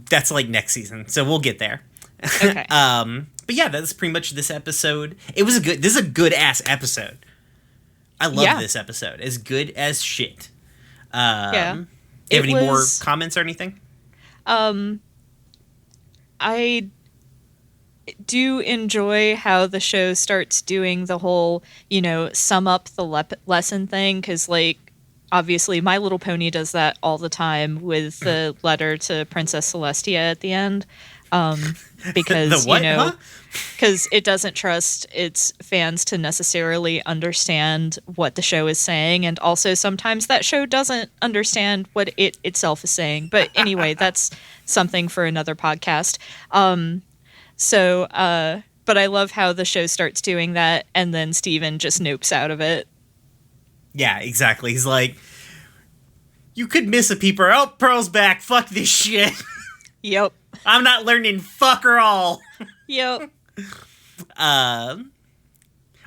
That's like next season, so we'll get there. Okay. But yeah, that's pretty much this episode. This is a good ass episode. I love this episode. As good as shit. Do you have any more comments or anything? I do enjoy how the show starts doing the whole, sum up the lesson thing, because, like, obviously My Little Pony does that all the time with the letter to Princess Celestia at the end. Because, because it doesn't trust its fans to necessarily understand what the show is saying, and also sometimes that show doesn't understand what it itself is saying. But anyway, that's something for another podcast. But I love how the show starts doing that, and then Steven just nopes out of it. Yeah, exactly. He's like, you could miss a peeper. Oh, Pearl's back. Fuck this shit. Yep. I'm not learning fucker all. Yep.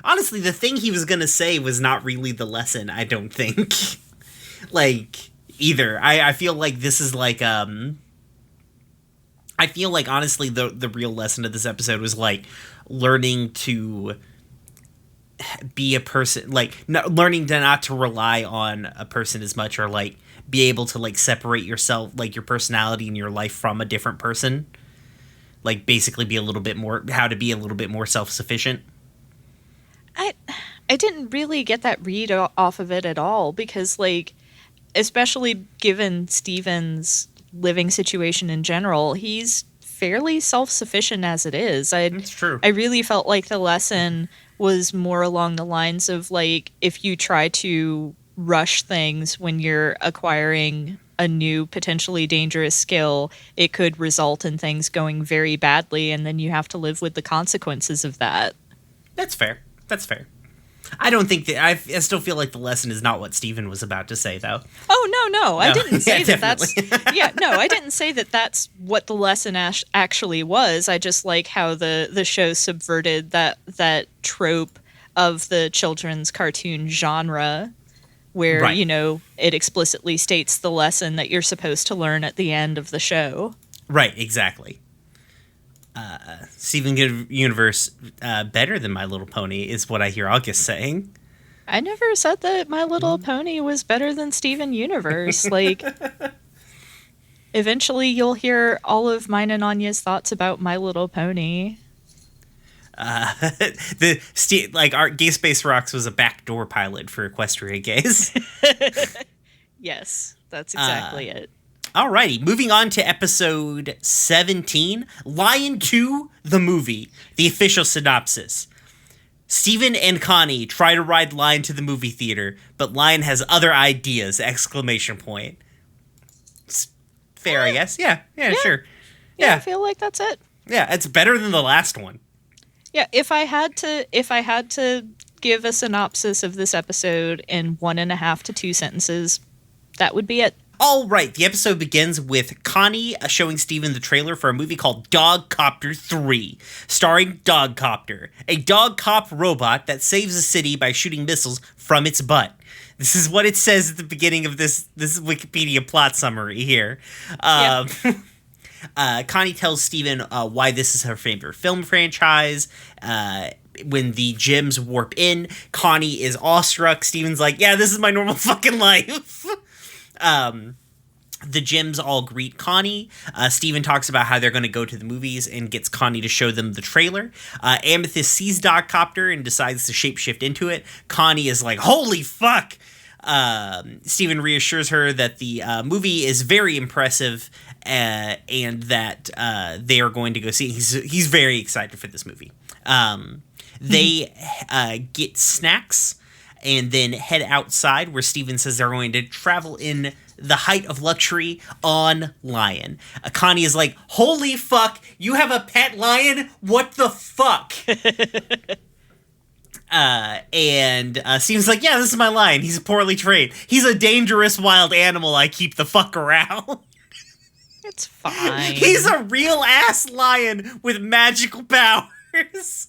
Honestly, the thing he was gonna say was not really the lesson, I don't think. Like, either. I feel like this is like, I feel like, honestly, the real lesson of this episode was, like, learning to be a person, like, learning to not to rely on a person as much, or, like, be able to, like, separate yourself, like, your personality and your life from a different person. like basically be a little bit more, how to be a little bit more self-sufficient? I I didn't really get that read off of it at all because, like, especially given Steven's living situation in general, he's fairly self-sufficient as it is. That's true. I really felt like the lesson was more along the lines of, like, if you try to rush things when you're acquiring a new potentially dangerous skill, it could result in things going very badly, and then you have to live with the consequences of that. That's fair. That's fair. I don't think that I still feel like the lesson is not what Steven was about to say, though. Oh, no. I didn't say yeah, that that's... Yeah, no, I didn't say that that's what the lesson actually was. I just like how the show subverted that trope of the children's cartoon genre where, Right. you know, it explicitly states the lesson that you're supposed to learn at the end of the show. Right, exactly. Steven Universe better than My Little Pony is what I hear August saying. I never said that My Little Pony was better than Steven Universe. Like, eventually you'll hear all of mine and Anya's thoughts about My Little Pony. Our Gay Space Rocks was a backdoor pilot for Equestria Gays. Yes, that's exactly it. Alrighty, moving on to episode 17, Lion 2, the movie, the official synopsis. Steven and Connie try to ride Lion to the movie theater, but Lion has other ideas, exclamation point. It's fair, I guess. Yeah, sure. Yeah, I feel like that's it. Yeah, it's better than the last one. Yeah, if I had to give a synopsis of this episode in 1.5 to 2 sentences, that would be it. All right, the episode begins with Connie showing Steven the trailer for a movie called Dogcopter 3, starring Dogcopter, a dog cop robot that saves a city by shooting missiles from its butt. This is what it says at the beginning of this Wikipedia plot summary here. Connie tells Steven why this is her favorite film franchise. When the gyms warp in, Connie is awestruck. Steven's like, yeah, this is my normal fucking life. The gyms all greet Connie. Steven talks about how they're going to go to the movies and gets Connie to show them the trailer. Amethyst sees Dogcopter and decides to shapeshift into it. Connie is like, holy fuck! Steven reassures her that the movie is very impressive and that they are going to go see it. He's very excited for this movie. They get snacks and then head outside where Steven says they're going to travel in the height of luxury on Lion. Connie is like, holy fuck, you have a pet lion? What the fuck? And Steven's like, yeah, this is my lion. He's poorly trained. He's a dangerous wild animal I keep the fuck around. It's fine. He's a real ass lion with magical powers.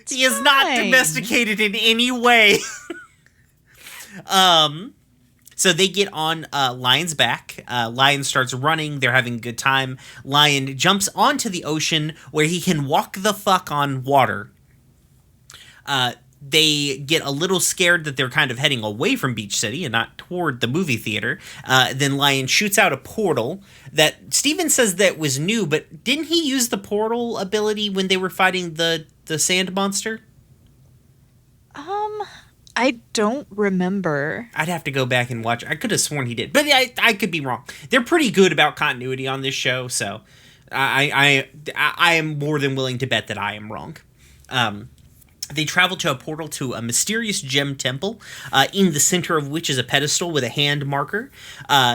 He is not domesticated in any way. So they get on Lion's back. Lion starts running. They're having a good time. Lion jumps onto the ocean where he can walk the fuck on water. They get a little scared that they're kind of heading away from Beach City and not toward the movie theater. Then Lion shoots out a portal that Steven says that was new, but didn't he use the portal ability when they were fighting the sand monster? I don't remember. I'd have to go back and watch. I could have sworn he did, but I could be wrong. They're pretty good about continuity on this show, so I am more than willing to bet that I am wrong. They travel to a portal to a mysterious gem temple, in the center of which is a pedestal with a hand marker.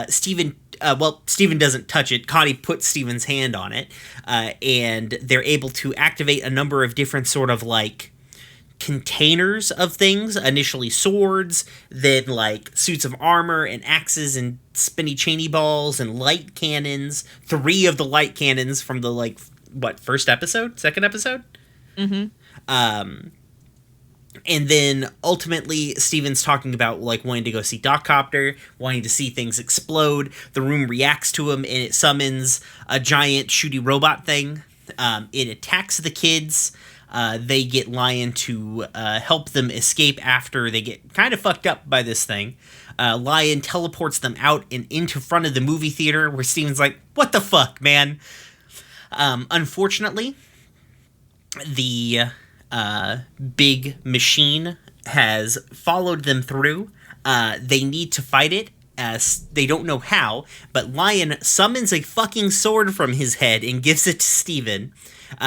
Steven doesn't touch it. Connie puts Steven's hand on it, and they're able to activate a number of different sort of like containers of things. Initially swords, then like suits of armor and axes and spinny chainy balls and light cannons. 3 of the light cannons from the second episode? Mm-hmm. And then ultimately Steven's talking about like wanting to go see Dogcopter, wanting to see things explode. The room reacts to him and it summons a giant shooty robot thing. It attacks the kids. They get Lion to help them escape after they get kind of fucked up by this thing. Lion teleports them out and into front of the movie theater where Steven's like, what the fuck, man? Unfortunately, the big machine has followed them through. They need to fight it. They don't know how, but Lion summons a fucking sword from his head and gives it to Steven.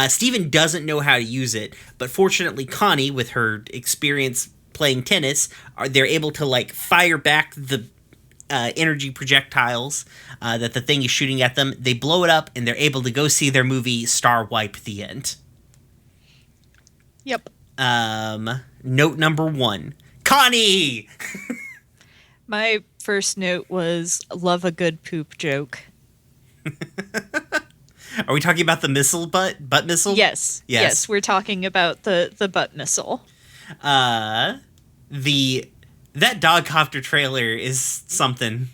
Steven doesn't know how to use it, but fortunately Connie, with her experience playing tennis, they're able to, like, fire back the energy projectiles that the thing is shooting at them. They blow it up, and they're able to go see their movie Star Wipe: The End. Yep. Note number 1. Connie! My first note was love a good poop joke. Are we talking about the missile butt missile? Yes, we're talking about the butt missile. That dogcopter trailer is something.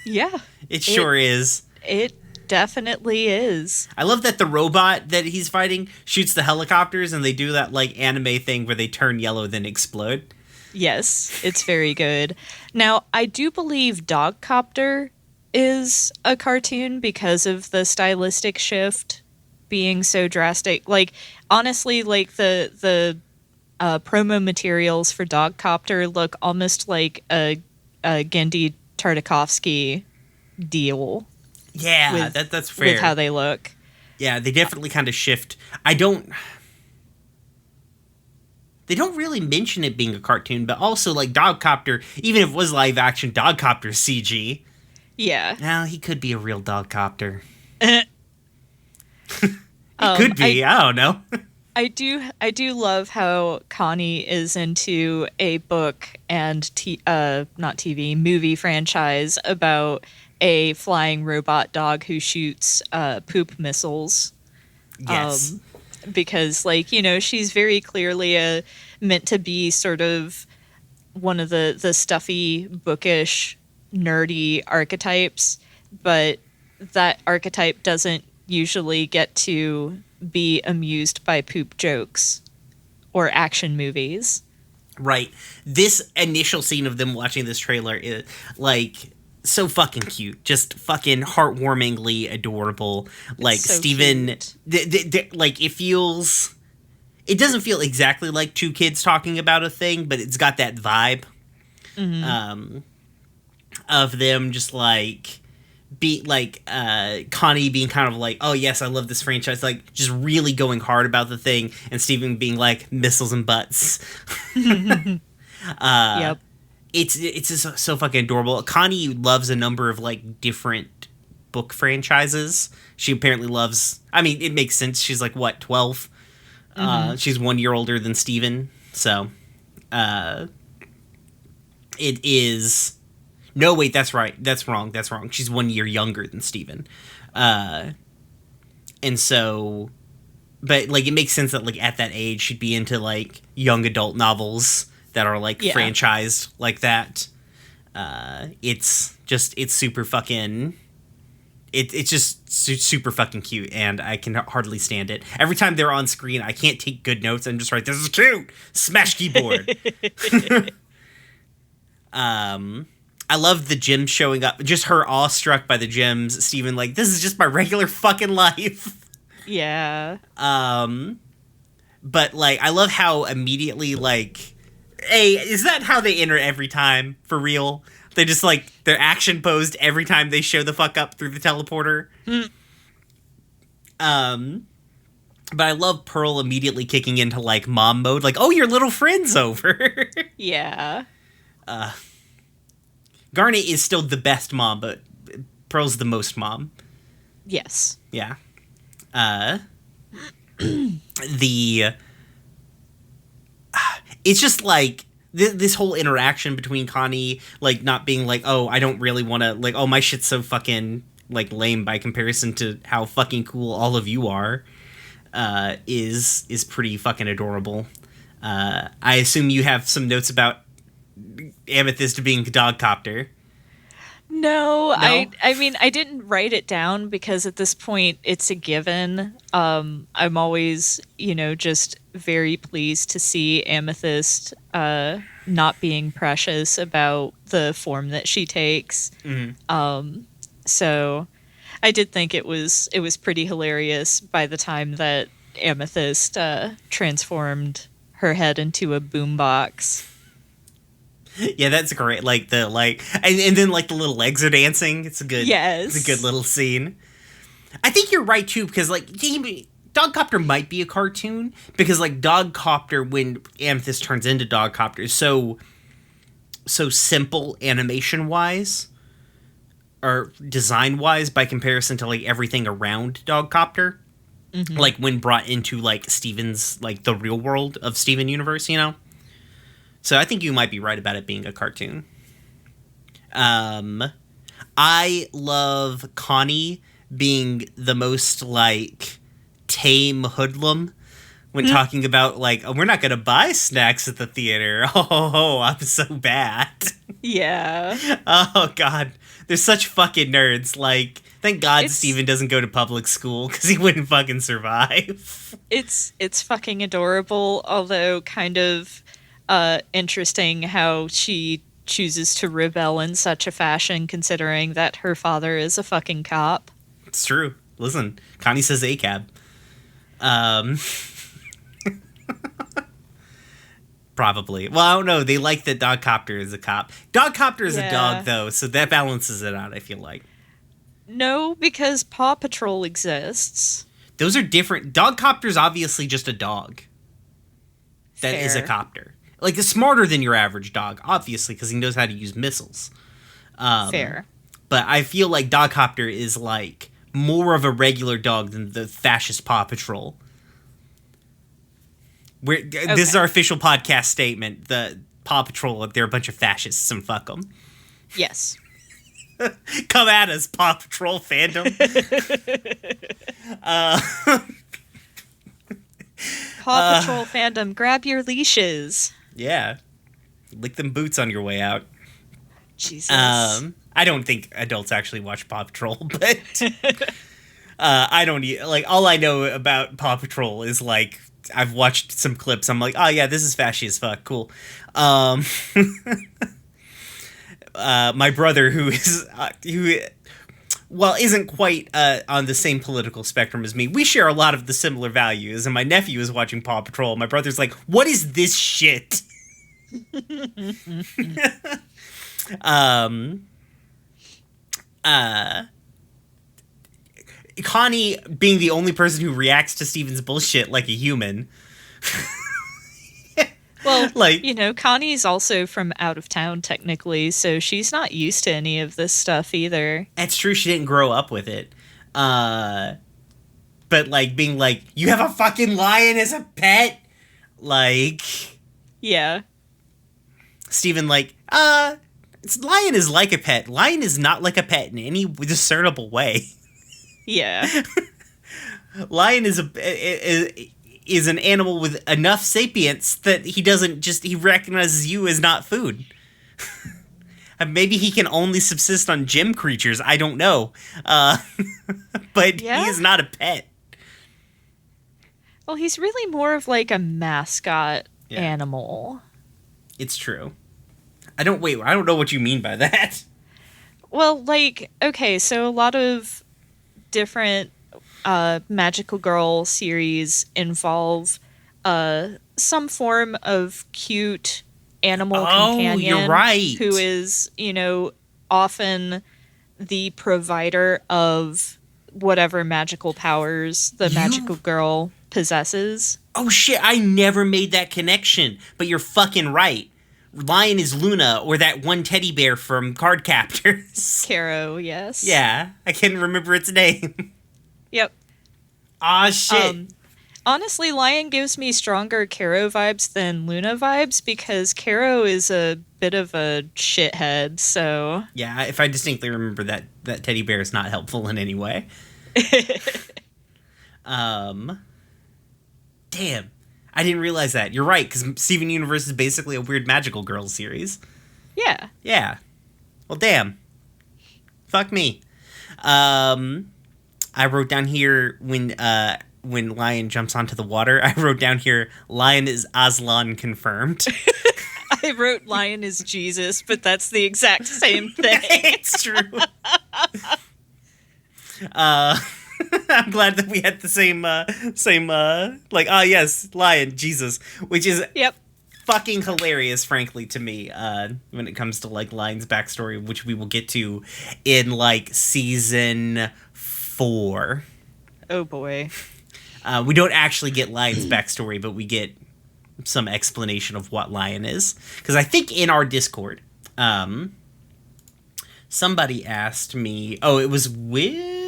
Yeah. It sure is. It definitely is. I love that the robot that he's fighting shoots the helicopters, and they do that, like, anime thing where they turn yellow then explode. Yes, it's very good. Now, I do believe Dogcopter is a cartoon because of the stylistic shift being so drastic. Like, honestly, like, the promo materials for Dogcopter look almost like a Gendy Tartakovsky deal. Yeah, that's fair. With how they look. Yeah, they definitely kind of shift. They don't really mention it being a cartoon, but also, like, Dogcopter, even if it was live action, Dogcopter's CG. Yeah. Now, he could be a real Dogcopter. He could be, I don't know. I do love how Connie is into a book and not TV, movie franchise about a flying robot dog who shoots poop missiles. Yes. Because, like, you know, she's very clearly meant to be sort of one of the stuffy, bookish, nerdy archetypes, but that archetype doesn't usually get to be amused by poop jokes or action movies. Right. This initial scene of them watching this trailer is, like, so fucking cute. Just fucking heartwarmingly adorable. Like, so Steven... like, it doesn't feel exactly like two kids talking about a thing, but it's got that vibe. Mm-hmm. Of them just, like... Connie being kind of like, oh yes, I love this franchise, like, just really going hard about the thing, and Steven being like, missiles and butts. Yep. It's just so fucking adorable. Connie loves a number of, like, different book franchises. She apparently loves, I mean, it makes sense, she's like, what, 12? Mm-hmm. She's 1 year older than Steven, so it is... No, wait, that's right. That's wrong. She's 1 year younger than Steven. And so... But, like, it makes sense that, like, at that age, she'd be into, like, young adult novels that are, like, franchised like that. It's super fucking... It's just super fucking cute, and I can hardly stand it. Every time they're on screen, I can't take good notes. I'm just like, this is cute! Smash keyboard! I love the gems showing up. Just her awestruck by the gems. Steven, like, this is just my regular fucking life. Yeah. But, like, I love how immediately, like... Hey, is that how they enter every time? For real? They just, like, they're action posed every time they show the fuck up through the teleporter. But I love Pearl immediately kicking into, like, mom mode. Like, oh, your little friend's over. Yeah. Garnet is still the best mom, but Pearl's the most mom. Yes. Yeah. It's just, like, this whole interaction between Connie, like, not being like, oh, I don't really want to, like, oh, my shit's so fucking, like, lame by comparison to how fucking cool all of you are, is pretty fucking adorable. I assume you have some notes about Amethyst being Dogcopter. No, I mean, I didn't write it down because at this point it's a given. I'm always, you know, just very pleased to see Amethyst not being precious about the form that she takes. Mm-hmm. So I did think it was pretty hilarious by the time that Amethyst transformed her head into a boombox. Yeah, that's great. Like and then like the little legs are dancing. It's a good little scene. I think you're right too, because like Dogcopter might be a cartoon, because like Dogcopter, when Amethyst turns into Dogcopter, is so simple animation wise or design wise by comparison to like everything around Dogcopter. Mm-hmm. Like when brought into like Steven's, like the real world of Steven Universe, you know? So I think you might be right about it being a cartoon. I love Connie being the most like tame hoodlum when talking about like, oh, we're not gonna buy snacks at the theater. Oh, I'm so bad. Yeah. Oh god, they're such fucking nerds. Like, thank God Steven doesn't go to public school, because he wouldn't fucking survive. It's fucking adorable, although kind of interesting how she chooses to rebel in such a fashion, considering that her father is a fucking cop. It's true. Listen, Connie says ACAB. Probably. Well, I don't know. They like that Dogcopter is a cop. Dogcopter is a dog, though, so that balances it out, I feel like. No, because Paw Patrol exists. Those are different. Dogcopter's obviously just a dog that is a copter. Like, it's smarter than your average dog, obviously, because he knows how to use missiles. Fair. But I feel like Dogcopter is, like, more of a regular dog than the fascist Paw Patrol. This is our official podcast statement. The Paw Patrol, they're a bunch of fascists, and fuck them. Yes. Come at us, Paw Patrol fandom. Paw Patrol fandom, grab your leashes. Yeah. Lick them boots on your way out. Jesus. I don't think adults actually watch Paw Patrol, but I don't like, all I know about Paw Patrol is like, I've watched some clips. I'm like, oh yeah, this is fashy as fuck. Cool. My brother, who isn't quite on the same political spectrum as me, we share a lot of the similar values. And my nephew is watching Paw Patrol. My brother's like, "What is this shit?" Connie being the only person who reacts to Steven's bullshit like a human. Well, like, you know, Connie's also from out of town, technically, so she's not used to any of this stuff either. That's true, she didn't grow up with it. But, like, being like, you have a fucking lion as a pet? Like... Yeah. Steven, like, lion is like a pet. Lion is not like a pet in any discernible way. Yeah. Lion is an animal with enough sapience that he recognizes you as not food. Maybe he can only subsist on gym creatures. I don't know. But he is not a pet. Well, he's really more of like a mascot animal. It's true. I don't know what you mean by that. Well, like, okay, so a lot of different magical girl series involve some form of cute animal companion. You're right. Who is, you know, often the provider of whatever magical powers the magical girl possesses. Oh shit, I never made that connection, but you're fucking right. Lion is Luna, or that one teddy bear from Card Captors. Caro, yes. Yeah, I can't remember its name. Yep. Aw, shit. Honestly, Lion gives me stronger Caro vibes than Luna vibes, because Caro is a bit of a shithead, so... Yeah, if I distinctly remember that teddy bear is not helpful in any way. Damn. I didn't realize that. You're right, because Steven Universe is basically a weird magical girl series. Yeah. Yeah. Well, damn. Fuck me. I wrote down here when Lion jumps onto the water, I wrote down here, Lion is Aslan confirmed. I wrote Lion is Jesus, but that's the exact same thing. It's true. I'm glad that we had the same like, yes, lion, Jesus, which is Yep. fucking hilarious, frankly, to me, when it comes to like Lion's backstory, which we will get to in like season 4. Oh boy. We don't actually get Lion's backstory, but we get some explanation of what Lion is. Because I think in our Discord, somebody asked me, it was Will?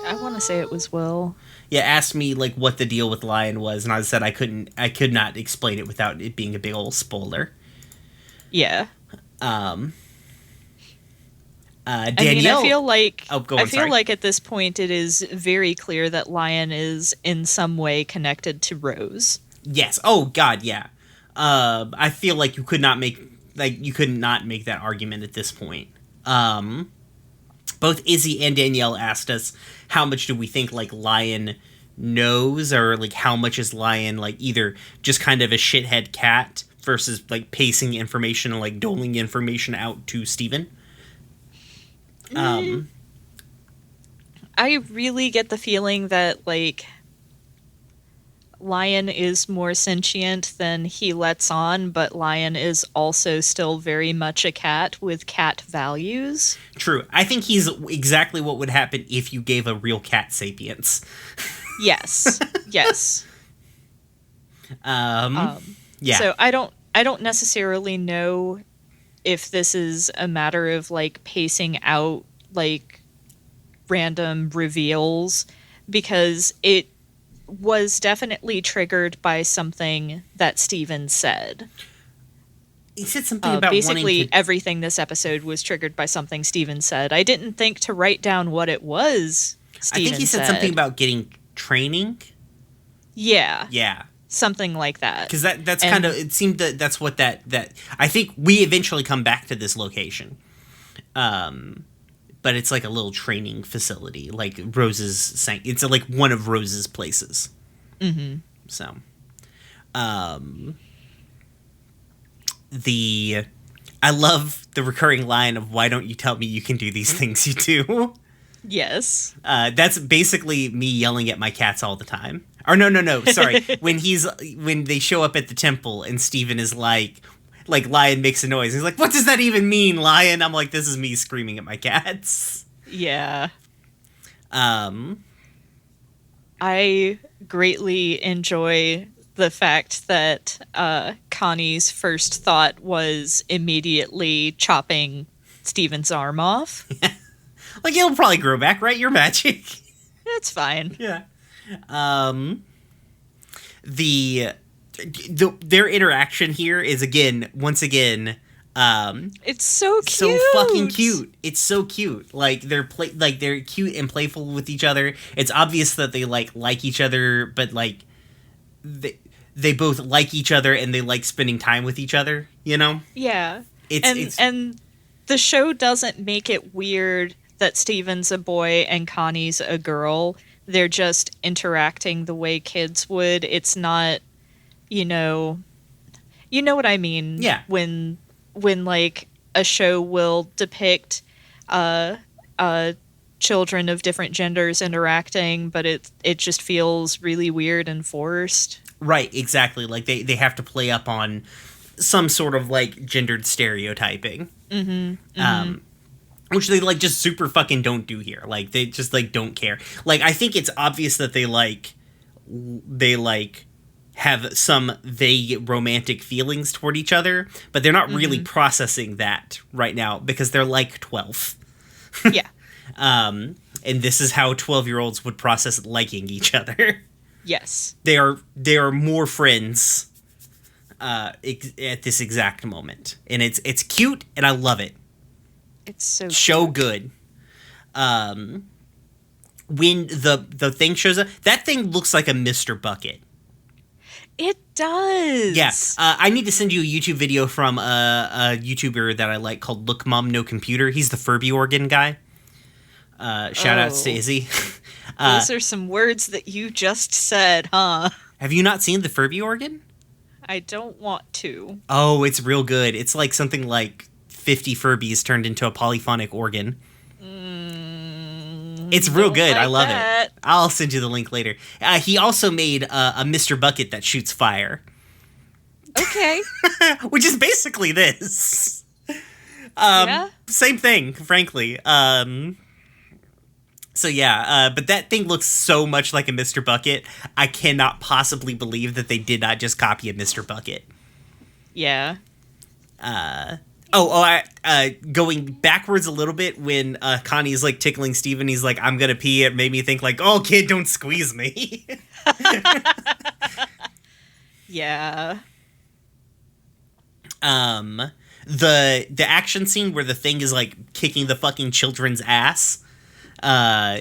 I want to say it was Will. Yeah, asked me like what the deal with Lion was, and I said I could not explain it without it being a big old spoiler. Yeah. Danielle, I mean, I feel like sorry. like at this point it is very clear that Lion is in some way connected to Rose. Yes. Oh God, yeah. I feel like you could not make that argument at this point. Both Izzy and Danielle asked us how much do we think like Lion knows, or like how much is Lion like either just kind of a shithead cat versus like pacing information and like doling information out to Steven. I really get the feeling that like Lion is more sentient than he lets on, but Lion is also still very much a cat with cat values. True. I think he's exactly what would happen if you gave a real cat sapience. Yes. Yes. Yeah. So I don't necessarily know if this is a matter of like pacing out like random reveals, because it was definitely triggered by something that Steven said. He said something about basically everything this episode was triggered by something Steven said. I didn't think to write down what it was. Steven I think he said something about getting training. Yeah. Yeah. Something like that. Because that's kind of, it seemed that that's what that I think we eventually come back to this location. But it's like a little training facility, like Rose's it's like one of Rose's places. Mm-hmm. So, I love the recurring line of "Why don't you tell me you can do these things you do?" Yes. That's basically me yelling at my cats all the time. Or no, sorry. when they show up at the temple and Steven is like Lion makes a noise. He's like, "What does that even mean, Lion?" I'm like, this is me screaming at my cats. Yeah. I greatly enjoy the fact that Connie's first thought was immediately chopping Steven's arm off. Like, it'll probably grow back, right? You're magic. It's fine. Yeah. Their interaction here is once again it's so cute. So fucking cute. It's so cute. Like they're cute and playful with each other. It's obvious that they like each other, but like they both like each other and they like spending time with each other, you know? Yeah. And the show doesn't make it weird that Steven's a boy and Connie's a girl. They're just interacting the way kids would. It's not, you know what I mean? Yeah. When like a show will depict children of different genders interacting, but it just feels really weird and forced. Right, exactly. Like they have to play up on some sort of like gendered stereotyping. Mm-hmm. Mm-hmm. Which they like just super fucking don't do here. Like they just like don't care. Like I think it's obvious that they have some vague romantic feelings toward each other, but they're not really processing that right now because they're like 12. Yeah. And this is how 12-year-olds would process liking each other. Yes. They are more friends at this exact moment. And it's cute and I love it. It's so good. When the thing shows up, that thing looks like a Mr. Bucket. It does. Yeah. I need to send you a YouTube video from a YouTuber that I like called Look Mom No Computer. He's the fUrBy organ guy. Shout out to Izzy. Those are some words that you just said, huh? Have you not seen the fUrBy organ? I don't want to. Oh, it's real good. It's like something like 50 fUrBys turned into a polyphonic organ. It's real Don't good. I like love that. it. I'll send you the link later. He also made a Mr. Bucket that shoots fire, Okay. which is basically this. Yeah. Same thing, frankly. So yeah, but that thing looks so much like a Mr. Bucket. I cannot possibly believe that they did not just copy a Mr. Bucket. Yeah. Going backwards a little bit when Connie's like tickling Steven, he's like, "I'm gonna pee." It made me think like, "Oh, kid, don't squeeze me." Yeah. The action scene where the thing is like kicking the fucking children's ass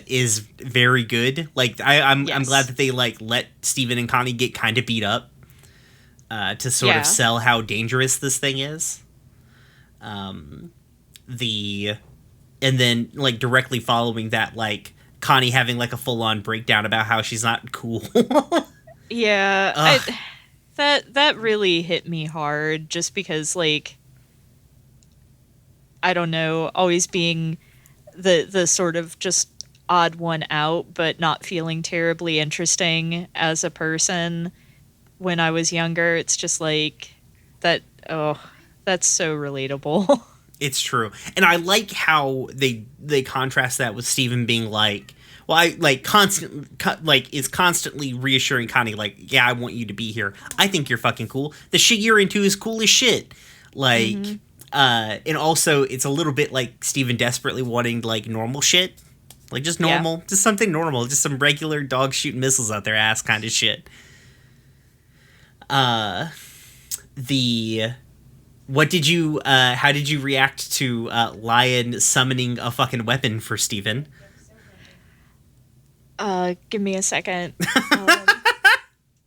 is very good. Like I'm Yes. glad that they like let Steven and Connie get kind of beat up to sort of sell how dangerous this thing is. And then like directly following that, like Connie having like a full on breakdown about how she's not cool. Yeah. That really hit me hard just because like I don't know, always being the sort of just odd one out, but not feeling terribly interesting as a person when I was younger. It's just like that. Oh, that's so relatable. It's true. And I like how they contrast that with Steven being like, well, I like is constantly reassuring Connie, like, yeah, I want you to be here. I think you're fucking cool. The shit you're into is cool as shit. Like, and also it's a little bit like Steven desperately wanting like normal shit. Like just normal, just something normal, just some regular dog shooting missiles out their ass kind of shit. What did you, how did you react to Lion summoning a fucking weapon for Steven? Give me a second.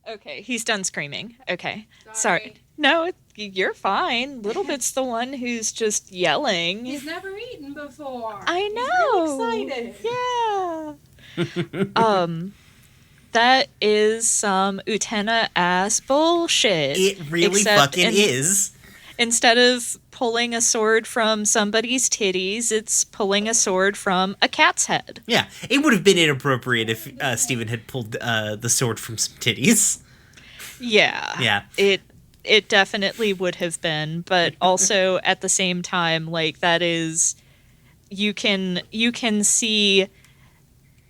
Okay, he's done screaming. Okay, sorry. No, you're fine. Little Bit's the one who's just yelling. He's never eaten before. I know. He's really excited. Yeah. That is some Utena ass bullshit. It really fucking is. Instead of pulling a sword from somebody's titties, it's pulling a sword from a cat's head. Yeah, it would have been inappropriate if Steven had pulled the sword from some titties. Yeah. Yeah. It definitely would have been, but also at the same time, like that is you can see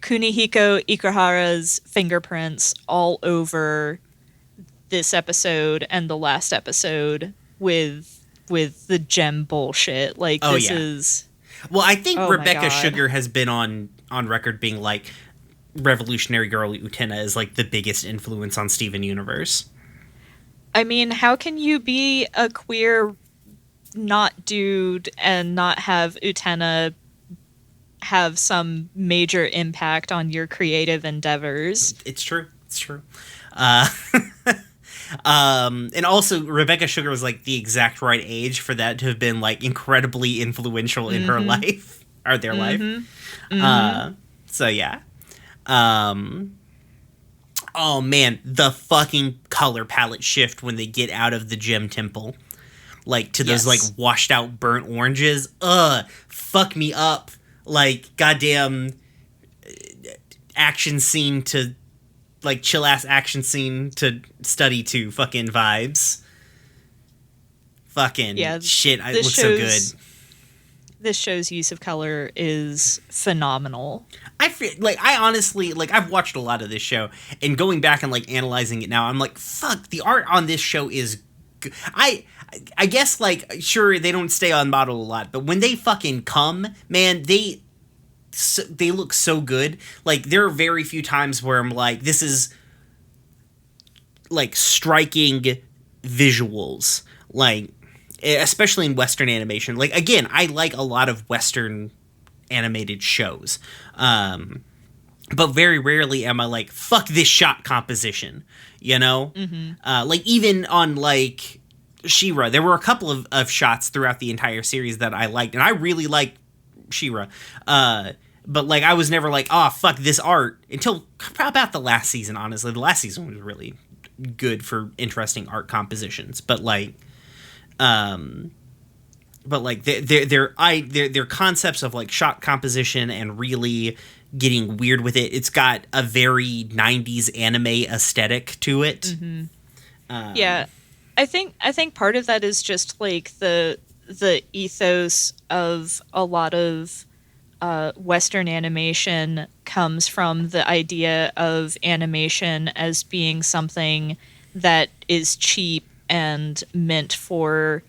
Kunihiko Ikuhara's fingerprints all over this episode and the last episode with the gem bullshit. Like this is Well, I think Oh my Rebecca God. Sugar has been on record being like Revolutionary Girl Utena is like the biggest influence on Steven Universe. I mean, how can you be a queer not dude and not have Utena have some major impact on your creative endeavors? It's true. It's true. And also Rebecca Sugar was like the exact right age for that to have been like incredibly influential in her life or their life. So yeah. Oh man, the fucking color palette shift when they get out of the gem temple. Like to those like washed out burnt oranges. Fuck me up. Like goddamn action scene to like chill ass action scene to study to fucking vibes. Fucking shit, it looks so good. This show's use of color is phenomenal. I feel like I honestly like I've watched a lot of this show and going back and like analyzing it now, I'm like, fuck, the art on this show is good. I guess like sure they don't stay on model a lot, but when they fucking come, man, they look so good. Like there are very few times where I'm like, this is like striking visuals, like especially in Western animation. Like again, I like a lot of Western animated shows, but very rarely am I like, fuck this shot composition, you know? Like even on like She-Ra, there were a couple of shots throughout the entire series that I liked, and I really like She-Ra. But like I was never like, oh fuck this art until about the last season. Honestly, the last season was really good for interesting art compositions. But like their concepts of like shot composition and really getting weird with it. It's got a very 90s anime aesthetic to it. Mm-hmm. Yeah. I think part of that is just like the ethos of a lot of Western animation comes from the idea of animation as being something that is cheap and meant for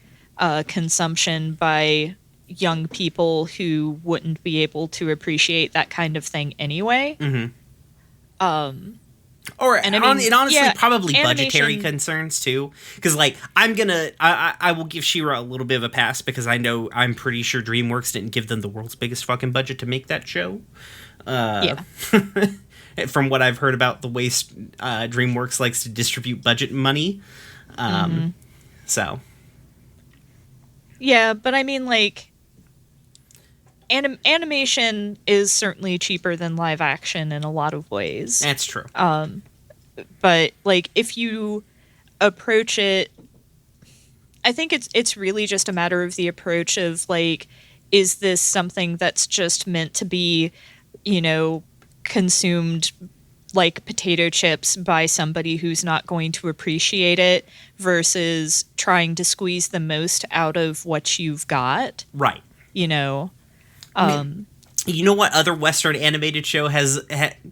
consumption by young people who wouldn't be able to appreciate that kind of thing anyway. Mm-hmm. And I mean, honestly, yeah, probably budgetary animation- concerns too. Because like, I will give She-Ra a little bit of a pass because I'm pretty sure DreamWorks didn't give them the world's biggest fucking budget to make that show. Yeah. From what I've heard about the way DreamWorks likes to distribute budget money. So. Yeah, but I mean, like, animation is certainly cheaper than live action in a lot of ways. That's true. But like, if you approach it, I think it's really just a matter of the approach of like, is this something that's just meant to be, you know, consumed like potato chips by somebody who's not going to appreciate it versus trying to squeeze the most out of what you've got. Right. You know, you know what other Western animated show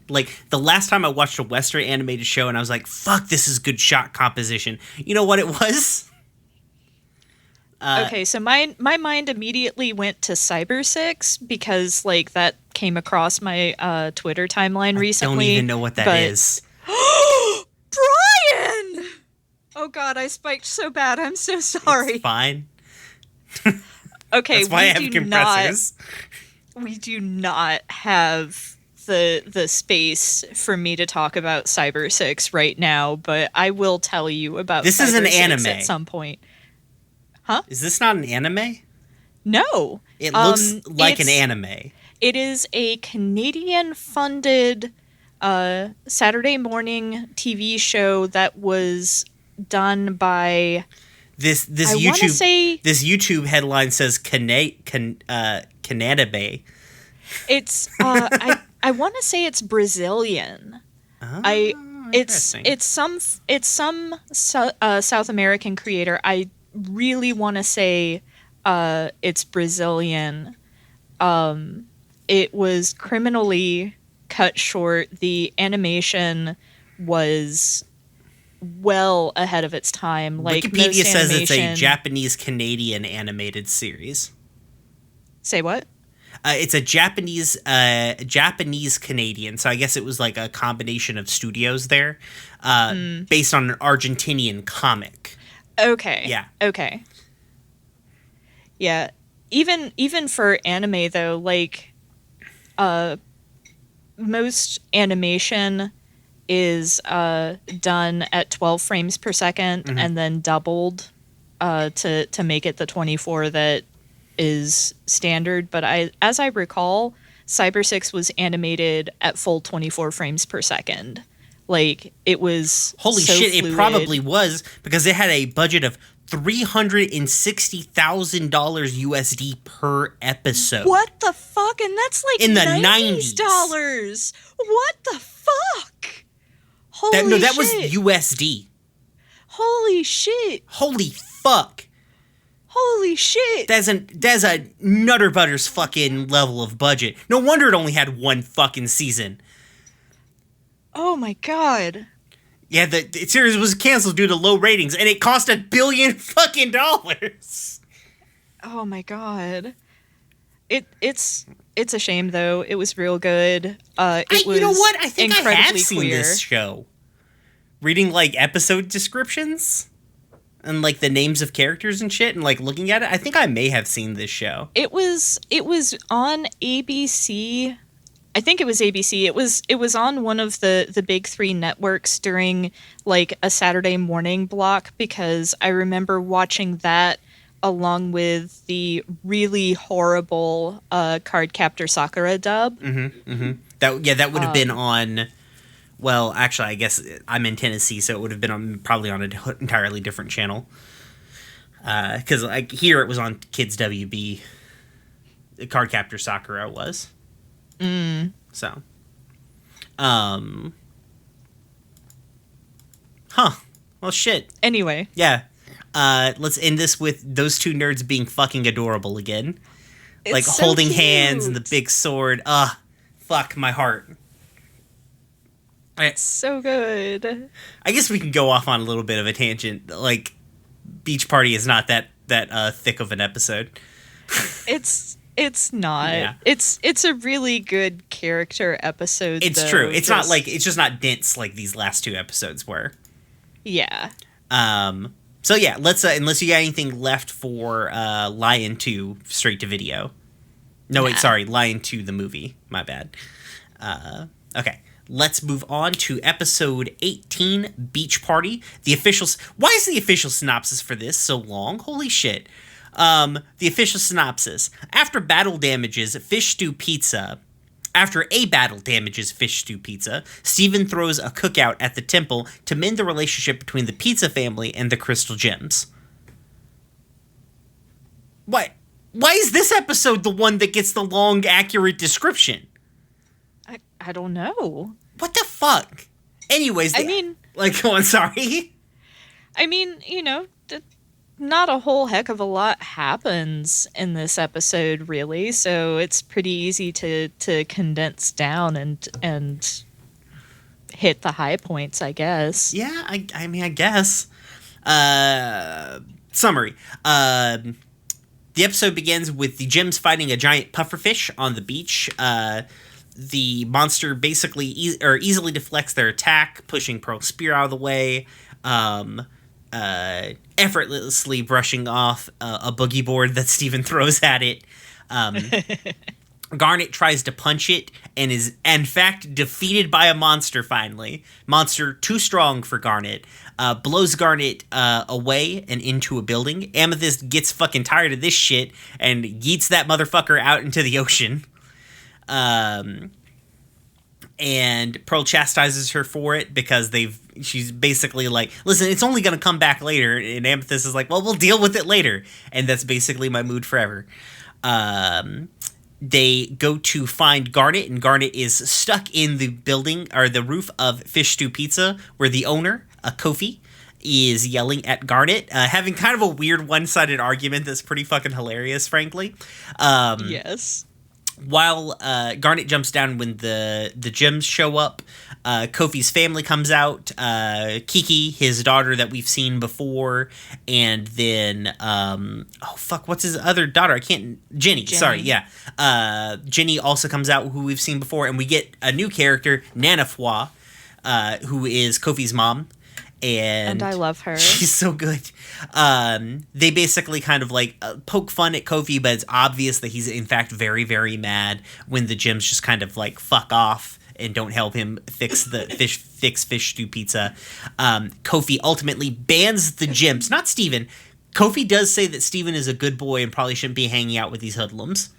like the last time I watched a Western animated show and I was like, fuck, this is good shot composition. You know what it was? Okay, so my mind immediately went to Cyber Six because like that came across my Twitter timeline recently. Don't even know what that is. Brian! Oh god, I spiked so bad. I'm so sorry. It's fine. Okay, That's why I have compressors. We do not have the space for me to talk about Cyber Six right now, but I will tell you about this. Cyber Is an 6 anime at some point. Is this not an anime? No. It looks like an anime. It is a Canadian-funded Saturday morning TV show that was done by this I YouTube. This YouTube headline says Canadabe. It's I want to say it's Brazilian. It's some South American creator. I really want to say it's Brazilian. It was criminally cut short. The animation was well ahead of its time. Like Wikipedia says it's a Japanese-Canadian animated series. Say what? It's a Japanese Canadian, so I guess it was like a combination of studios there, based on an Argentinian comic. Okay. Yeah. Okay. Yeah. Even for anime though, like most animation is done at 12 frames per second and then doubled to make it the 24 that is standard. But as I recall, Cyber 6 was animated at full 24 frames per second. Like, it was holy so shit, fluid. It probably was, because it had a budget of $360,000 USD per episode. What the fuck? And that's like in the $90 dollars. What the fuck? Holy shit. That was USD. Holy shit. Holy fuck. Holy shit. That's a Nutter Butters fucking level of budget. No wonder it only had one fucking season. Oh my god. Yeah, the series was canceled due to low ratings, and it cost $1 billion fucking dollars. Oh my god. It's a shame though. It was real good. It was, you know what? I think I have incredibly seen queer. this show. Reading like episode descriptions and like the names of characters and shit, and like looking at it, I think I may have seen this show. It was on ABC. I think it was ABC. It was on one of the big three networks during like a Saturday morning block, because I remember watching that along with the really horrible Cardcaptor Sakura dub. That would have been on. Well, actually, I guess I'm in Tennessee, so it would have been probably on an entirely different channel. Because like here, it was on Kids WB. Cardcaptor Sakura was. So, well, shit. Anyway. Yeah. Let's end this with those two nerds being fucking adorable again. It's like so holding cute. hands and the big sword. Fuck my heart. It's so good. I guess we can go off on a little bit of a tangent. Like, Beach Party is not that thick of an episode. It's not. Yeah. It's a really good character episode. It's true. It's not like it's just not dense like these last two episodes were. Yeah. So yeah, let's unless you got anything left for Lion 2 straight to video. No, wait, sorry, Lion 2 the movie. My bad. Okay. Let's move on to episode 18, Beach Party. Why is the official synopsis for this so long? Holy shit. The official synopsis. After a battle damages fish stew pizza, Steven throws a cookout at the temple to mend the relationship between the pizza family and the crystal gems. What? Why is this episode the one that gets the long, accurate description? I don't know. What the fuck? Anyways, go on, sorry. I mean, not a whole heck of a lot happens in this episode, really. So it's pretty easy to condense down and hit the high points, I guess. Yeah, I mean, I guess. Summary. The episode begins with the gems fighting a giant pufferfish on the beach. The monster basically easily deflects their attack, pushing Pearl's spear out of the way, effortlessly brushing off a boogie board that Steven throws at it. Garnet tries to punch it and is, in fact, defeated by a monster finally. Monster too strong for Garnet. Blows Garnet away and into a building. Amethyst gets fucking tired of this shit and yeets that motherfucker out into the ocean. And Pearl chastises her for it because she's basically like, listen, it's only going to come back later. And Amethyst is like, well, we'll deal with it later. And that's basically my mood forever. They go to find Garnet, and Garnet is stuck in the building or the roof of Fish Stew Pizza, where the owner, Kofi, is yelling at Garnet, having kind of a weird one-sided argument that's pretty fucking hilarious, frankly. Yes. While Garnet jumps down when the gems show up, Kofi's family comes out, Kiki, his daughter that we've seen before, and then, what's his other daughter? Jenny. Sorry, yeah. Jenny also comes out, who we've seen before, and we get a new character, Nana Fwa, who is Kofi's mom. And I love her. She's so good. They basically kind of like poke fun at Kofi, but it's obvious that he's in fact very, very mad when the gems just kind of like fuck off and don't help him fix the fish stew pizza. Kofi ultimately bans the gems, not Steven. Kofi does say that Steven is a good boy and probably shouldn't be hanging out with these hoodlums.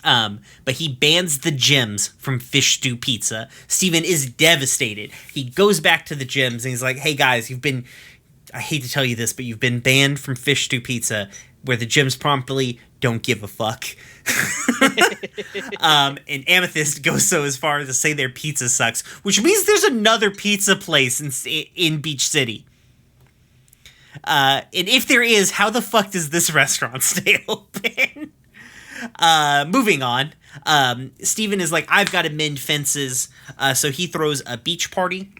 But he bans the gems from Fish Stew Pizza. Steven is devastated. He goes back to the gems and he's like, hey guys, I hate to tell you this, but you've been banned from Fish Stew Pizza, where the gems promptly don't give a fuck. And Amethyst goes so as far as to say their pizza sucks, which means there's another pizza place in Beach City. And if there is, how the fuck does this restaurant stay open? Moving on. Steven is like, I've got to mend fences. So he throws a beach party.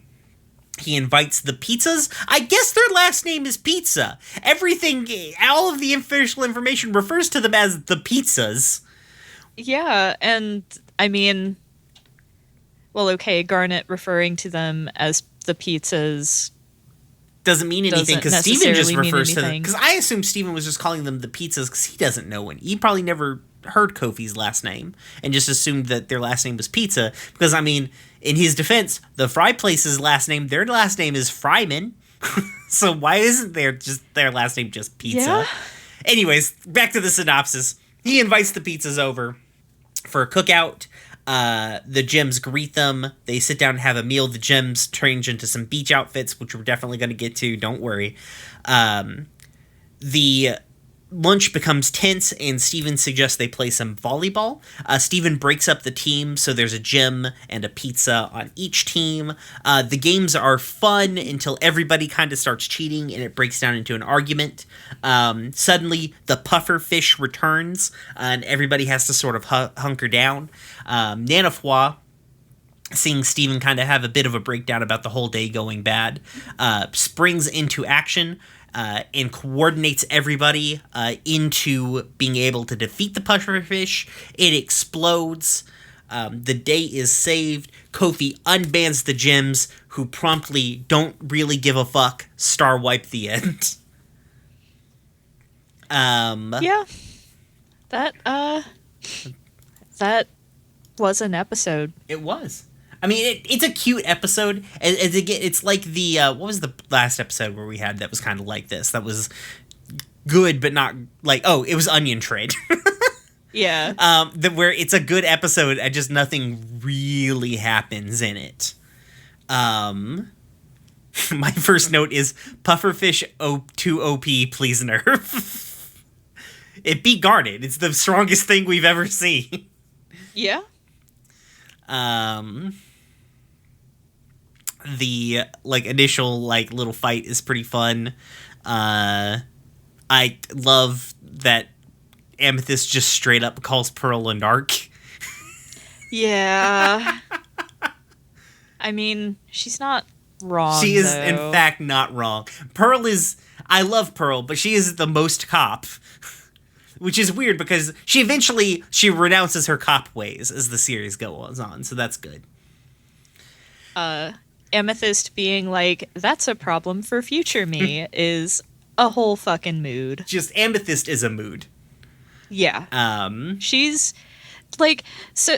He invites the Pizzas. I guess their last name is Pizza. All of the official information refers to them as the Pizzas. Yeah, and I mean, well, okay, Garnet referring to them as the Pizzas doesn't mean anything because Steven just refers to them. anything. Because I assume Steven was just calling them the Pizzas because he doesn't know he probably never heard Kofi's last name and just assumed that their last name was Pizza. Because, I mean, in his defense, the Fry Place's their last name is Fryman. So why isn't their last name just Pizza? Yeah. Anyways, back to the synopsis. He invites the Pizzas over for a cookout. The gems greet them. They sit down and have a meal. The gems change into some beach outfits, which we're definitely going to get to. Don't worry. The Lunch becomes tense, and Steven suggests they play some volleyball. Steven breaks up the team, so there's a gym and a pizza on each team. The games are fun until everybody kind of starts cheating, and it breaks down into an argument. Suddenly, the puffer fish returns, and everybody has to sort of hunker down. Nana Fwa, seeing Steven kind of have a bit of a breakdown about the whole day going bad, springs into action, and coordinates everybody into being able to defeat the pufferfish. It explodes. The day is saved. Kofi unbans the gyms, who promptly don't really give a fuck. Star wipe the end. Yeah. That was an episode. It was. I mean, it's a cute episode. It's like the what was the last episode where we had that was kind of like this? That was good, but not like, oh, it was Onion Trade. Yeah. Where it's a good episode and just nothing really happens in it. My first note is Pufferfish 2 OP, please nerf. It beat Garnet. It's the strongest thing we've ever seen. Yeah. The initial little fight is pretty fun. I love that Amethyst just straight up calls Pearl a narc. Yeah. I mean, she's not wrong. She is, though. in fact, not wrong. I love Pearl, but she is the most cop. Which is weird because she renounces her cop ways as the series goes on, so that's good. Amethyst being like, that's a problem for future me is a whole fucking mood. Just Amethyst is a mood. Yeah. She's like, so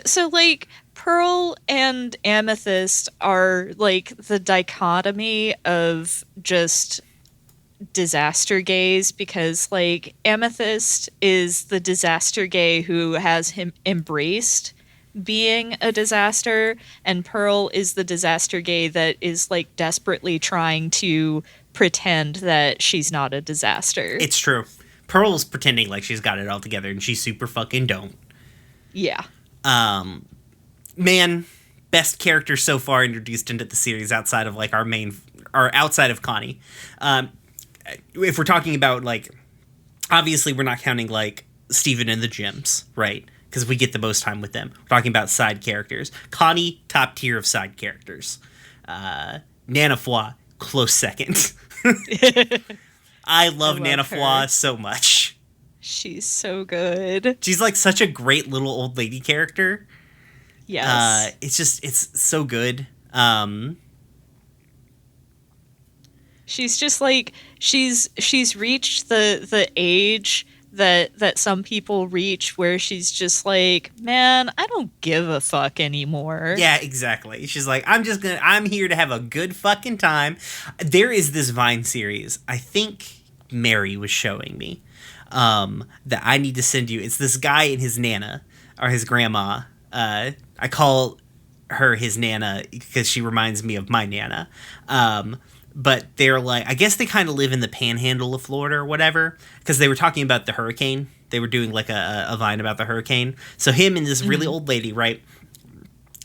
Pearl and Amethyst are like the dichotomy of just disaster gays, because Amethyst is the disaster gay who has him embraced being a disaster, and Pearl is the disaster gay that is desperately trying to pretend that she's not a disaster. It's true. Pearl's pretending like she's got it all together, and she super fucking don't. Yeah. Man, best character so far introduced into the series outside of outside of Connie. If we're talking about obviously we're not counting Steven and the gyms, right? Because we get the most time with them. We're talking about side characters. Connie, top tier of side characters. Nana Fwa, close second. I love Nana Fwa so much. She's so good. She's such a great little old lady character. Yes. It's so good. She's just she's reached the age that some people reach where she's just man, I don't give a fuck anymore. Yeah, exactly. She's I'm here to have a good fucking time. There is this Vine series, I think Mary was showing me, that I need to send you. It's this guy and his nana, or his grandma. I call her his nana because she reminds me of my nana. But they're I guess they kind of live in the panhandle of Florida or whatever, because they were talking about the hurricane. They were doing a Vine about the hurricane. So him and this really old lady, right?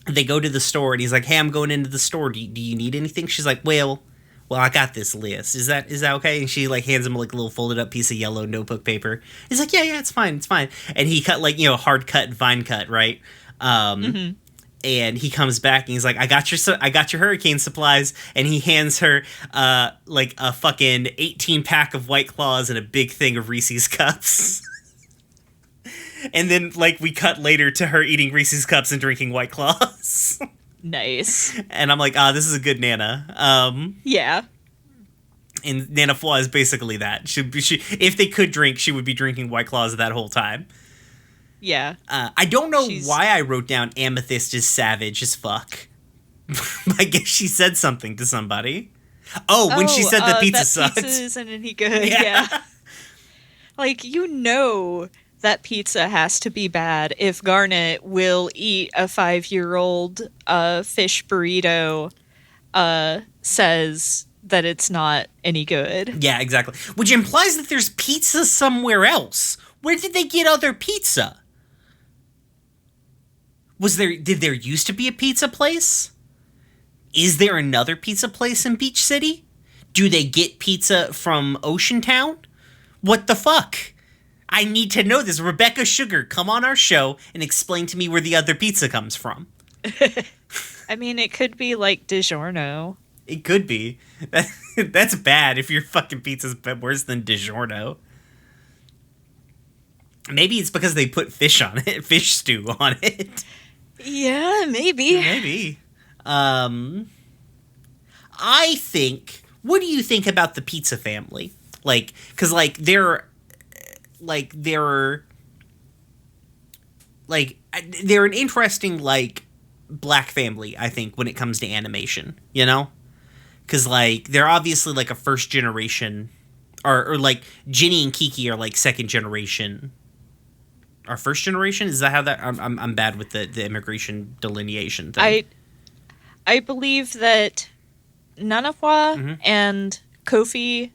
They go to the store, and he's like, hey, I'm going into the store. Do you need anything? She's like, well, I got this list. Is that okay? And she hands him a little folded up piece of yellow notebook paper. He's like, yeah, it's fine. And he cut hard cut, Vine cut, right? And he comes back and he's like, I got your hurricane supplies. And he hands her a fucking 18 pack of White Claws and a big thing of Reese's Cups. And then we cut later to her eating Reese's Cups and drinking White Claws. Nice. And I'm like, this is a good Nana. Yeah. And Nana Fwa is basically that. She, if they could drink, she would be drinking White Claws that whole time. Yeah. I don't know why I wrote down Amethyst is savage as fuck. I guess she said something to somebody. When she said the pizza sucked. Pizza isn't any good. Yeah. That pizza has to be bad if Garnet will eat a 5-year-old fish burrito, says that it's not any good. Yeah, exactly. Which implies that there's pizza somewhere else. Where did they get other pizza? Did there used to be a pizza place? Is there another pizza place in Beach City? Do they get pizza from Ocean Town? What the fuck? I need to know this. Rebecca Sugar, come on our show and explain to me where the other pizza comes from. I mean, it could be like DiGiorno. It could be. That's bad if your fucking pizza's worse than DiGiorno. Maybe it's because they put fish on it, fish stew on it. Yeah, maybe. Maybe. I think. What do you think about the pizza family? Like, because they're an interesting black family. I think when it comes to animation, you know. Because, they're obviously, a first generation... Or Ginny and Kiki are, second generation... Or first generation? Is that how that... I'm bad with the immigration delineation thing. I believe that Nanawa and Kofi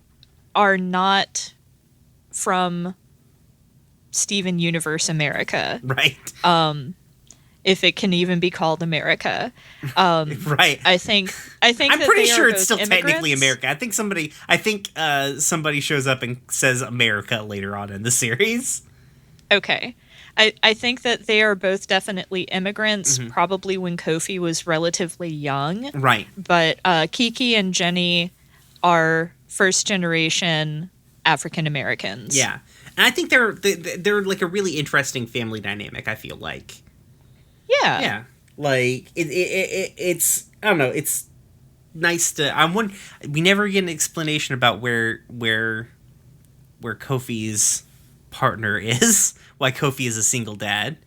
are not from Steven Universe America. Right. If it can even be called America. Right. I think I'm that pretty they sure are it's still both technically immigrants. America. I think somebody shows up and says America later on in the series. Okay. I think that they are both definitely immigrants, probably when Kofi was relatively young. Right. But Kiki and Jenny are first generation African Americans. Yeah. And I think they're a really interesting family dynamic, I feel like. Yeah. Yeah. It's I don't know, it's nice to we never get an explanation about where Kofi's partner is, why Kofi is a single dad.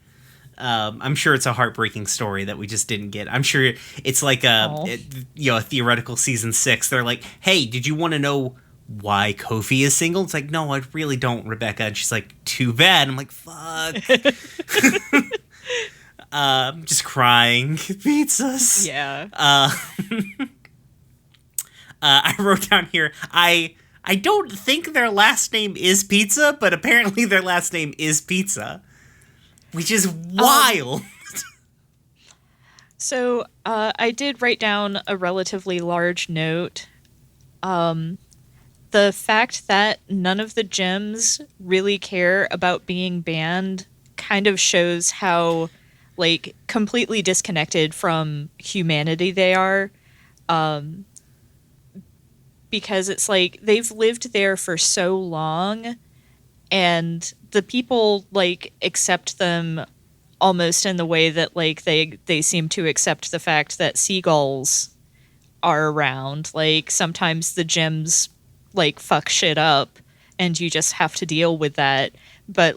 I'm sure it's a heartbreaking story that we just didn't get. I'm sure it's a theoretical season 6. They're like, hey, did you want to know why Kofi is single? It's like, no, I really don't, Rebecca. And she's like, too bad. I'm like, fuck. Just crying. Pizzas. Yeah. I wrote down here, I don't think their last name is Pizza, but apparently their last name is Pizza. Which is wild. So I did write down a relatively large note. The fact that none of the gems really care about being banned kind of shows how completely disconnected from humanity they are. Because it's they've lived there for so long, and the people accept them almost in the way that they seem to accept the fact that seagulls are around. Sometimes the gems fuck shit up and you just have to deal with that, but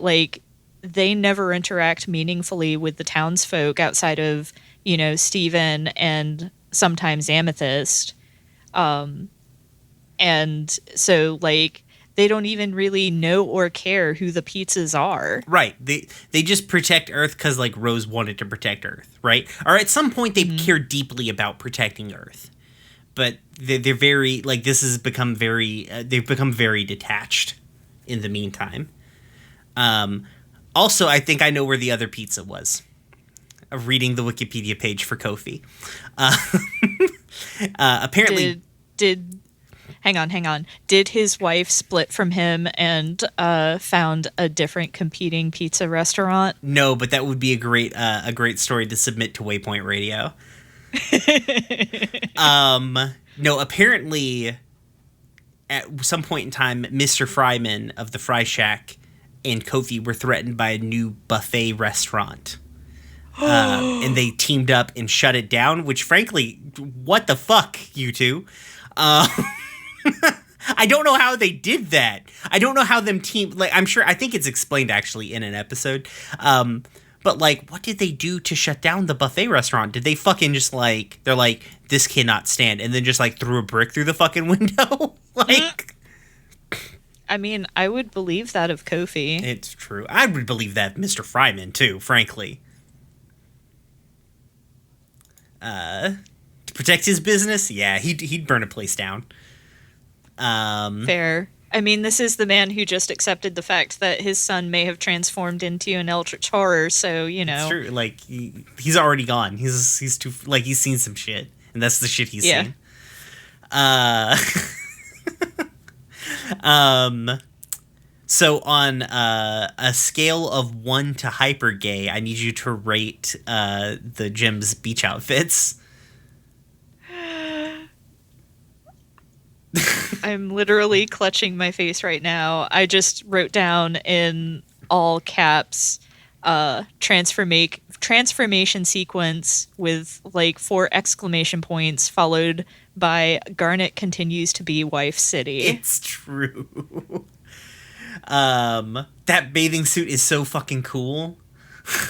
they never interact meaningfully with the townsfolk outside of Steven and sometimes Amethyst. And so they don't even really know or care who the pizzas are. Right. They just protect Earth because Rose wanted to protect Earth, right? Or at some point they care deeply about protecting Earth. But they're very this has become very they've become very detached in the meantime. Also, I think I know where the other pizza was. Of reading the Wikipedia page for Kofi. Apparently, Hang on. Did his wife split from him and found a different competing pizza restaurant? No, but that would be a great story to submit to Waypoint Radio. No, apparently at some point in time, Mr. Fryman of the Fry Shack and Kofi were threatened by a new buffet restaurant. And they teamed up and shut it down, which frankly, what the fuck, you two? I don't know how they did that. I don't know how them team. I think it's explained actually in an episode. But what did they do to shut down the buffet restaurant? Did they fucking just they're like, this cannot stand, and then just threw a brick through the fucking window? I mean, I would believe that of Kofi. It's true. I would believe that of Mr. Fryman too, frankly. To protect his business, yeah, he'd burn a place down. Fair. I mean, this is the man who just accepted the fact that his son may have transformed into an eldritch horror, so, you know. It's true. Like, he's already gone. He's too, like, he's seen some shit, and that's the shit he's seen. So on a scale of 1 to hyper gay, I need you to rate the Jim's beach outfits. I'm literally clutching my face right now. I just wrote down in all caps transformation sequence with like 4 exclamation points followed by Garnet continues to be wife city. It's true. That bathing suit is so fucking cool.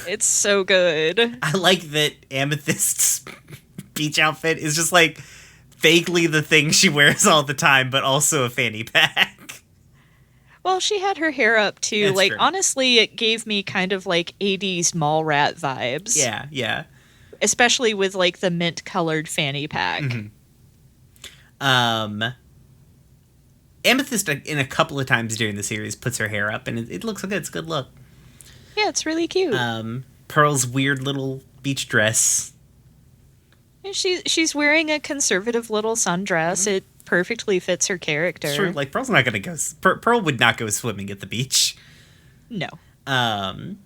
It's so good. I like that Amethyst's beach outfit is just like vaguely the thing she wears all the time, but also a fanny pack. Well, she had her hair up too. That's like true. Honestly, it gave me kind of like 80s mall rat vibes. Yeah. Especially with like the mint colored fanny pack. Amethyst in a couple of times during the series puts her hair up, and it looks good. It's a good look. Yeah, it's really cute. Pearl's weird little beach dress. And she's wearing a conservative little sundress. It perfectly fits her character. Sure, like Pearl's not gonna go. Pearl would not go swimming at the beach. No. But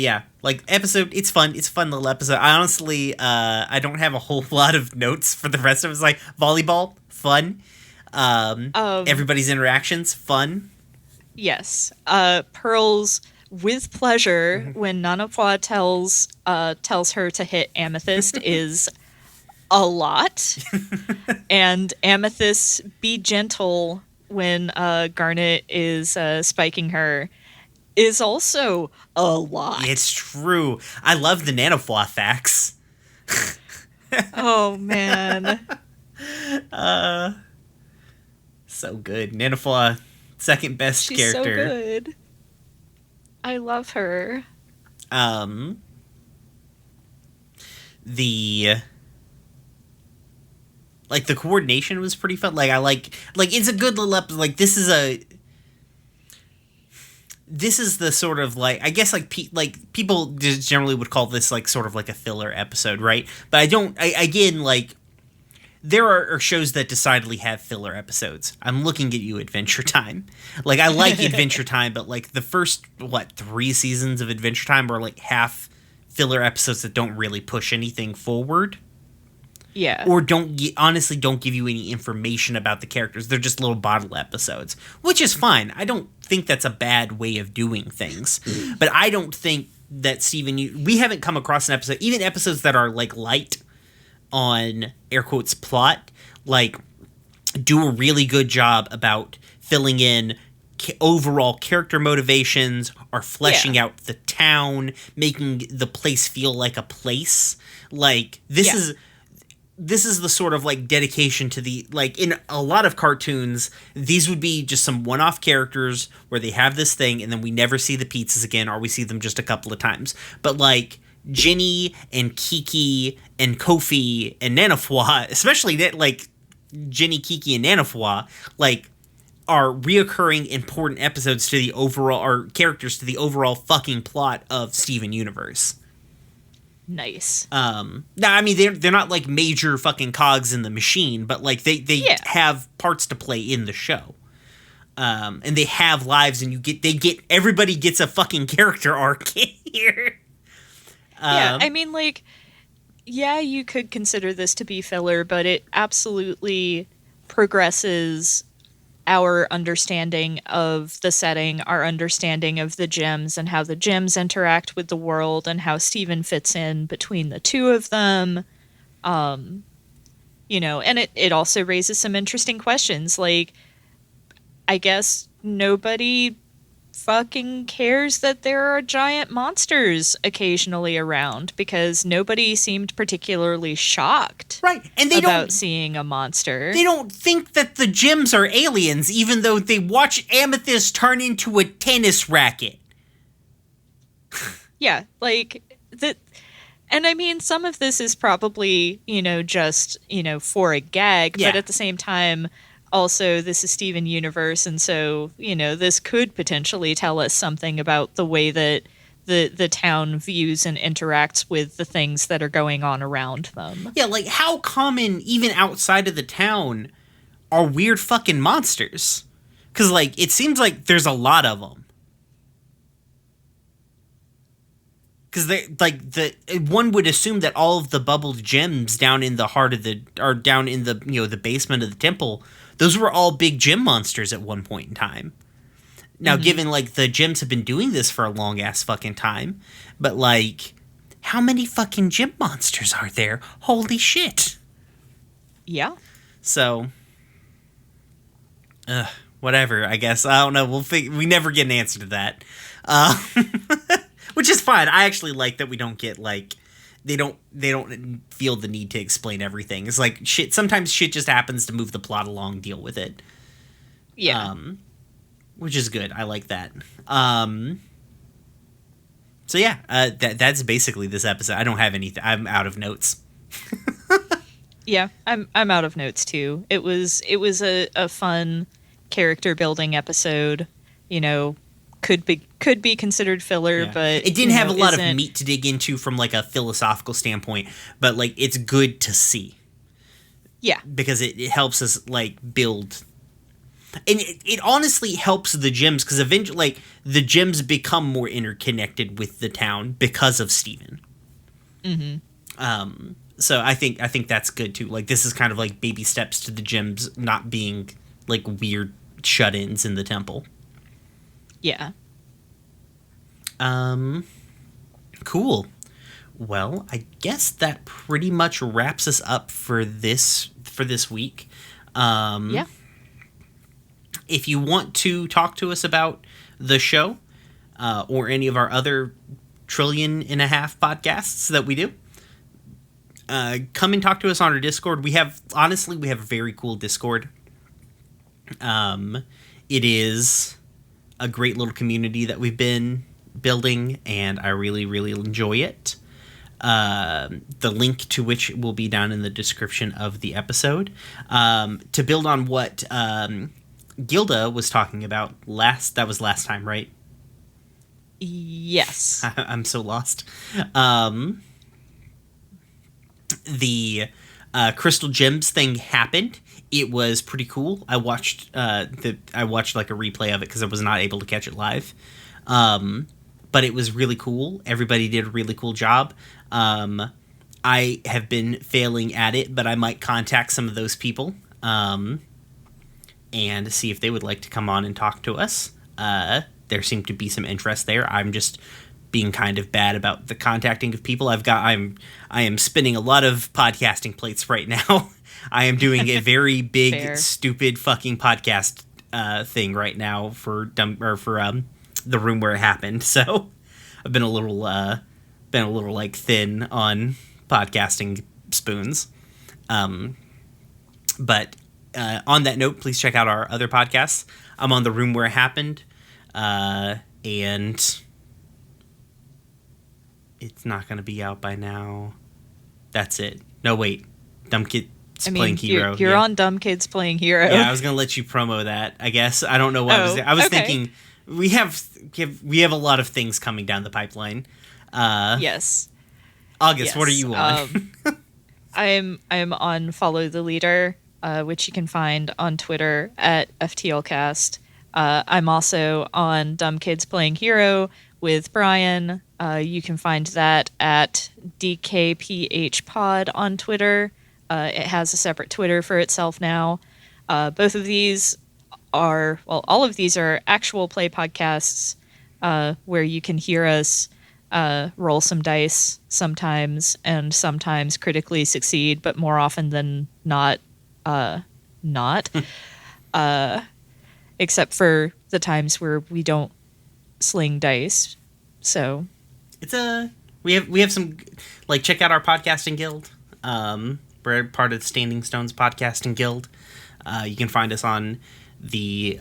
yeah, like episode, it's fun. It's a fun little episode. I honestly, I don't have a whole lot of notes for the rest of it. It's like volleyball, fun. Everybody's interactions, fun. Yes. Pearl's with pleasure when Nanapua tells her to hit Amethyst is a lot. And Amethyst be gentle when Garnet is spiking her is also a lot. It's true. I love the nanoflaw facts. Oh man. So good. Nanoflaw, second best She's character. so good. I love her. The coordination was pretty fun. Like I like it's a good little episode. Like this is the sort of like, I guess like people just generally would call this like sort of like a filler episode, right? But again, like there are shows that decidedly have filler episodes. I'm looking at you, Adventure Time. Like I like Adventure Time, but like the first 3 seasons of Adventure Time are like half filler episodes that don't really push anything forward. Yeah. Or honestly don't give you any information about the characters. They're just little bottle episodes, which is fine. I don't think that's a bad way of doing things. But I don't think that we haven't come across an episode, even episodes that are like light on air quotes plot, like do a really good job about filling in overall character motivations or fleshing out the town, making the place feel like a place. Like this is the sort of like dedication to the, like in a lot of cartoons, these would be just some one-off characters where they have this thing and then we never see the pizzas again, or we see them just a couple of times. But like Ginny and Kiki and Kofi and Nanafwa, especially that, like Ginny, Kiki, and Nanafwa, like are reoccurring important episodes to the overall, or characters to the overall fucking plot of Steven Universe. Nice. Now, I mean, they're not like major fucking cogs in the machine, but like they have parts to play in the show. And they have lives, and everybody gets a fucking character arc here. Yeah, I mean, like, yeah, you could consider this to be filler, but it absolutely progresses our understanding of the setting, our understanding of the gems and how the gems interact with the world and how Steven fits in between the two of them. You know, and it also raises some interesting questions. Like, I guess nobody fucking cares that there are giant monsters occasionally around because nobody seemed particularly shocked, right? And they about don't seeing a monster. They don't think that the gems are aliens, even though they watch Amethyst turn into a tennis racket. Yeah, like that. And I mean, some of this is probably, just, for a gag, but at the same time, also this is Steven Universe, and so, this could potentially tell us something about the way that the town views and interacts with the things that are going on around them. Yeah, like, how common, even outside of the town, are weird fucking monsters? Because, like, it seems like there's a lot of them. Because one would assume that all of the bubbled gems down in the heart of down in the, the basement of the temple, those were all big gem monsters at one point in time. Now, given, like, the gems have been doing this for a long-ass fucking time, but, like, how many fucking gem monsters are there? Holy shit. Yeah. So, whatever, I guess. I don't know. We never get an answer to that. Which is fine. I actually like that we don't get, like, they don't feel the need to explain everything. It's like, sometimes shit just happens to move the plot along, deal with it. Yeah. Which is good. I like that. So yeah, that's basically this episode. I don't have anything. I'm out of notes. Yeah, I'm out of notes too. It was a fun character building episode. Could be considered filler, but it didn't have a lot of meat to dig into from, like, a philosophical standpoint. But, like, it's good to see. Yeah, because it helps us, like, build. And it honestly helps the gems, because eventually, like, the gems become more interconnected with the town because of Steven. Mm-hmm. So I think that's good too. Like, this is kind of like baby steps to the gems not being, like, weird shut-ins in the temple. Yeah. Cool. Well, I guess that pretty much wraps us up for this week. Yeah. If you want to talk to us about the show, or any of our other 1.5 trillion podcasts that we do, come and talk to us on our Discord. We have a very cool Discord. It is a great little community that we've been building, and I really, really enjoy it. The link to which will be down in the description of the episode. To build on what Gilda was talking about that was last time, right? Yes. I'm so lost. The Crystal Gems thing happened. It was pretty cool. I watched like a replay of it because I was not able to catch it live. But it was really cool. Everybody did a really cool job. I have been failing at it, but I might contact some of those people and see if they would like to come on and talk to us. There seemed to be some interest there. I'm just being kind of bad about the contacting of people. I am spinning a lot of podcasting plates right now. I am doing a very big, Fair. stupid fucking podcast thing right now for the room where it happened. So I've been a little like thin on podcasting spoons. But on that note, please check out our other podcasts. I'm on the room where it happened, and it's not going to be out by now. That's it. No, wait. Dumb Kids Playing Hero. You're on Dumb Kids Playing Hero. Yeah, I was going to let you promo that, I guess. I don't know what I was thinking. We have a lot of things coming down the pipeline. Yes. August, Yes. what are you on? I am on Follow the Leader, which you can find on Twitter at FTLcast. I'm also on Dumb Kids Playing Hero with Brian. You can find that at DKPHpod on Twitter. It has a separate Twitter for itself now. Both of these all of these are actual play podcasts where you can hear us roll some dice sometimes, and sometimes critically succeed, but more often than not, not. Except for the times where we don't sling dice. So we have some, like, check out our podcasting guild. We're part of the Standing Stones podcasting guild. You can find us on the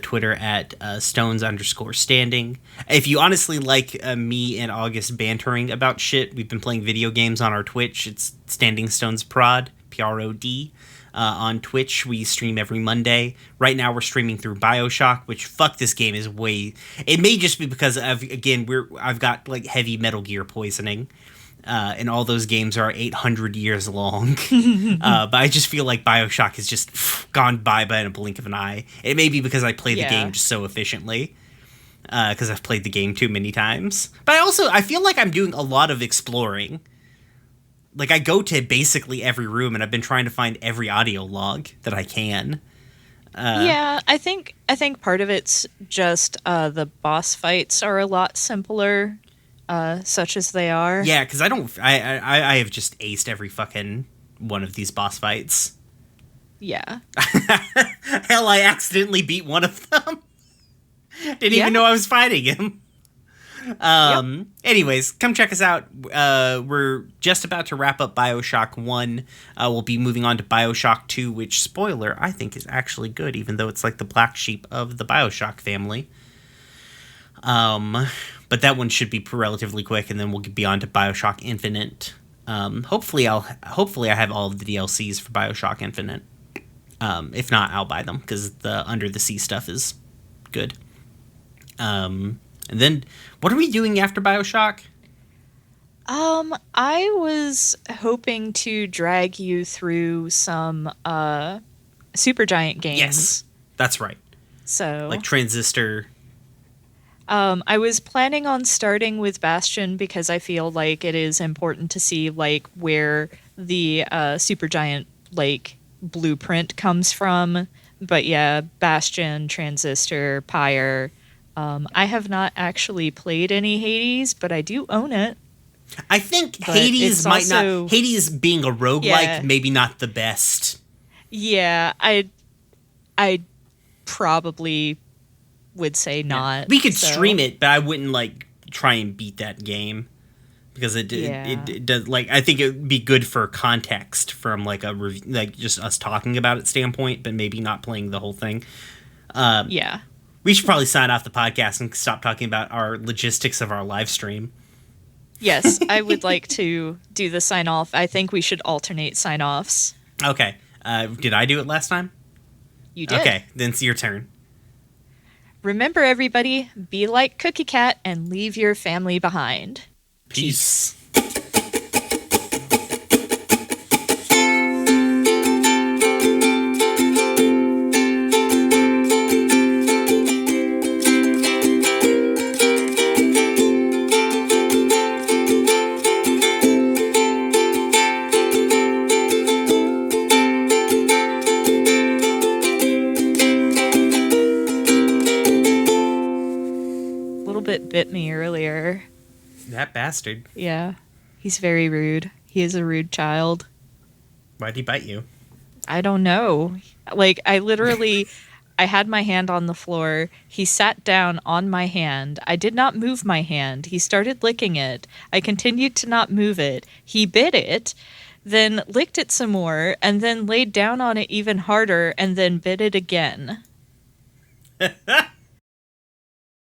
Twitter at Stones_standing. If you honestly like me and August bantering about shit, we've been playing video games on our Twitch. It's Standing Stones Prod, PROD. On Twitch, we stream every Monday. Right now, we're streaming through BioShock, which fuck this game is way. It may just be because I've got like heavy Metal Gear poisoning, and all those games are 800 years long. But I just feel like BioShock has just gone by in a blink of an eye. It may be because I play the game just so efficiently, because I've played the game too many times. But I feel like I'm doing a lot of exploring. Like, I go to basically every room, and I've been trying to find every audio log that I can. Yeah, I think part of it's just the boss fights are a lot simpler, such as they are. Yeah, because I have just aced every fucking one of these boss fights. Yeah. Hell, I accidentally beat one of them. Didn't even know I was fighting him. Anyways, come check us out. We're just about to wrap up BioShock 1. We'll be moving on to BioShock 2, which, spoiler, I think is actually good, even though it's like the black sheep of the BioShock family. But that one should be relatively quick, and then we'll be on to BioShock Infinite. Hopefully I have all of the DLCs for BioShock Infinite. If not, I'll buy them, because the Under the Sea stuff is good. And then, what are we doing after BioShock? I was hoping to drag you through some Supergiant games. Yes, that's right. So, like Transistor. I was planning on starting with Bastion because I feel like it is important to see like where the Supergiant like blueprint comes from. But yeah, Bastion, Transistor, Pyre. I have not actually played any Hades, but I do own it. I think But Hades it's might also- not. Hades being a roguelike, Yeah. maybe not the best. Yeah, I probably would say not. We could so- stream it, but I wouldn't like try and beat that game because it does like I think it would be good for context from like like just us talking about it standpoint, but maybe not playing the whole thing. Yeah. We should probably sign off the podcast and stop talking about our logistics of our live stream. Yes, I would like to do the sign off. I think we should alternate sign offs. Okay. Did I do it last time? You did. Okay, then it's your turn. Remember, everybody, be like Cookie Cat and leave your family behind. Peace. Bit me earlier. That bastard. Yeah. He's very rude. He is a rude child. Why'd he bite you? I don't know. Like, I had my hand on the floor. He sat down on my hand. I did not move my hand. He started licking it. I continued to not move it. He bit it, then licked it some more, and then laid down on it even harder, and then bit it again.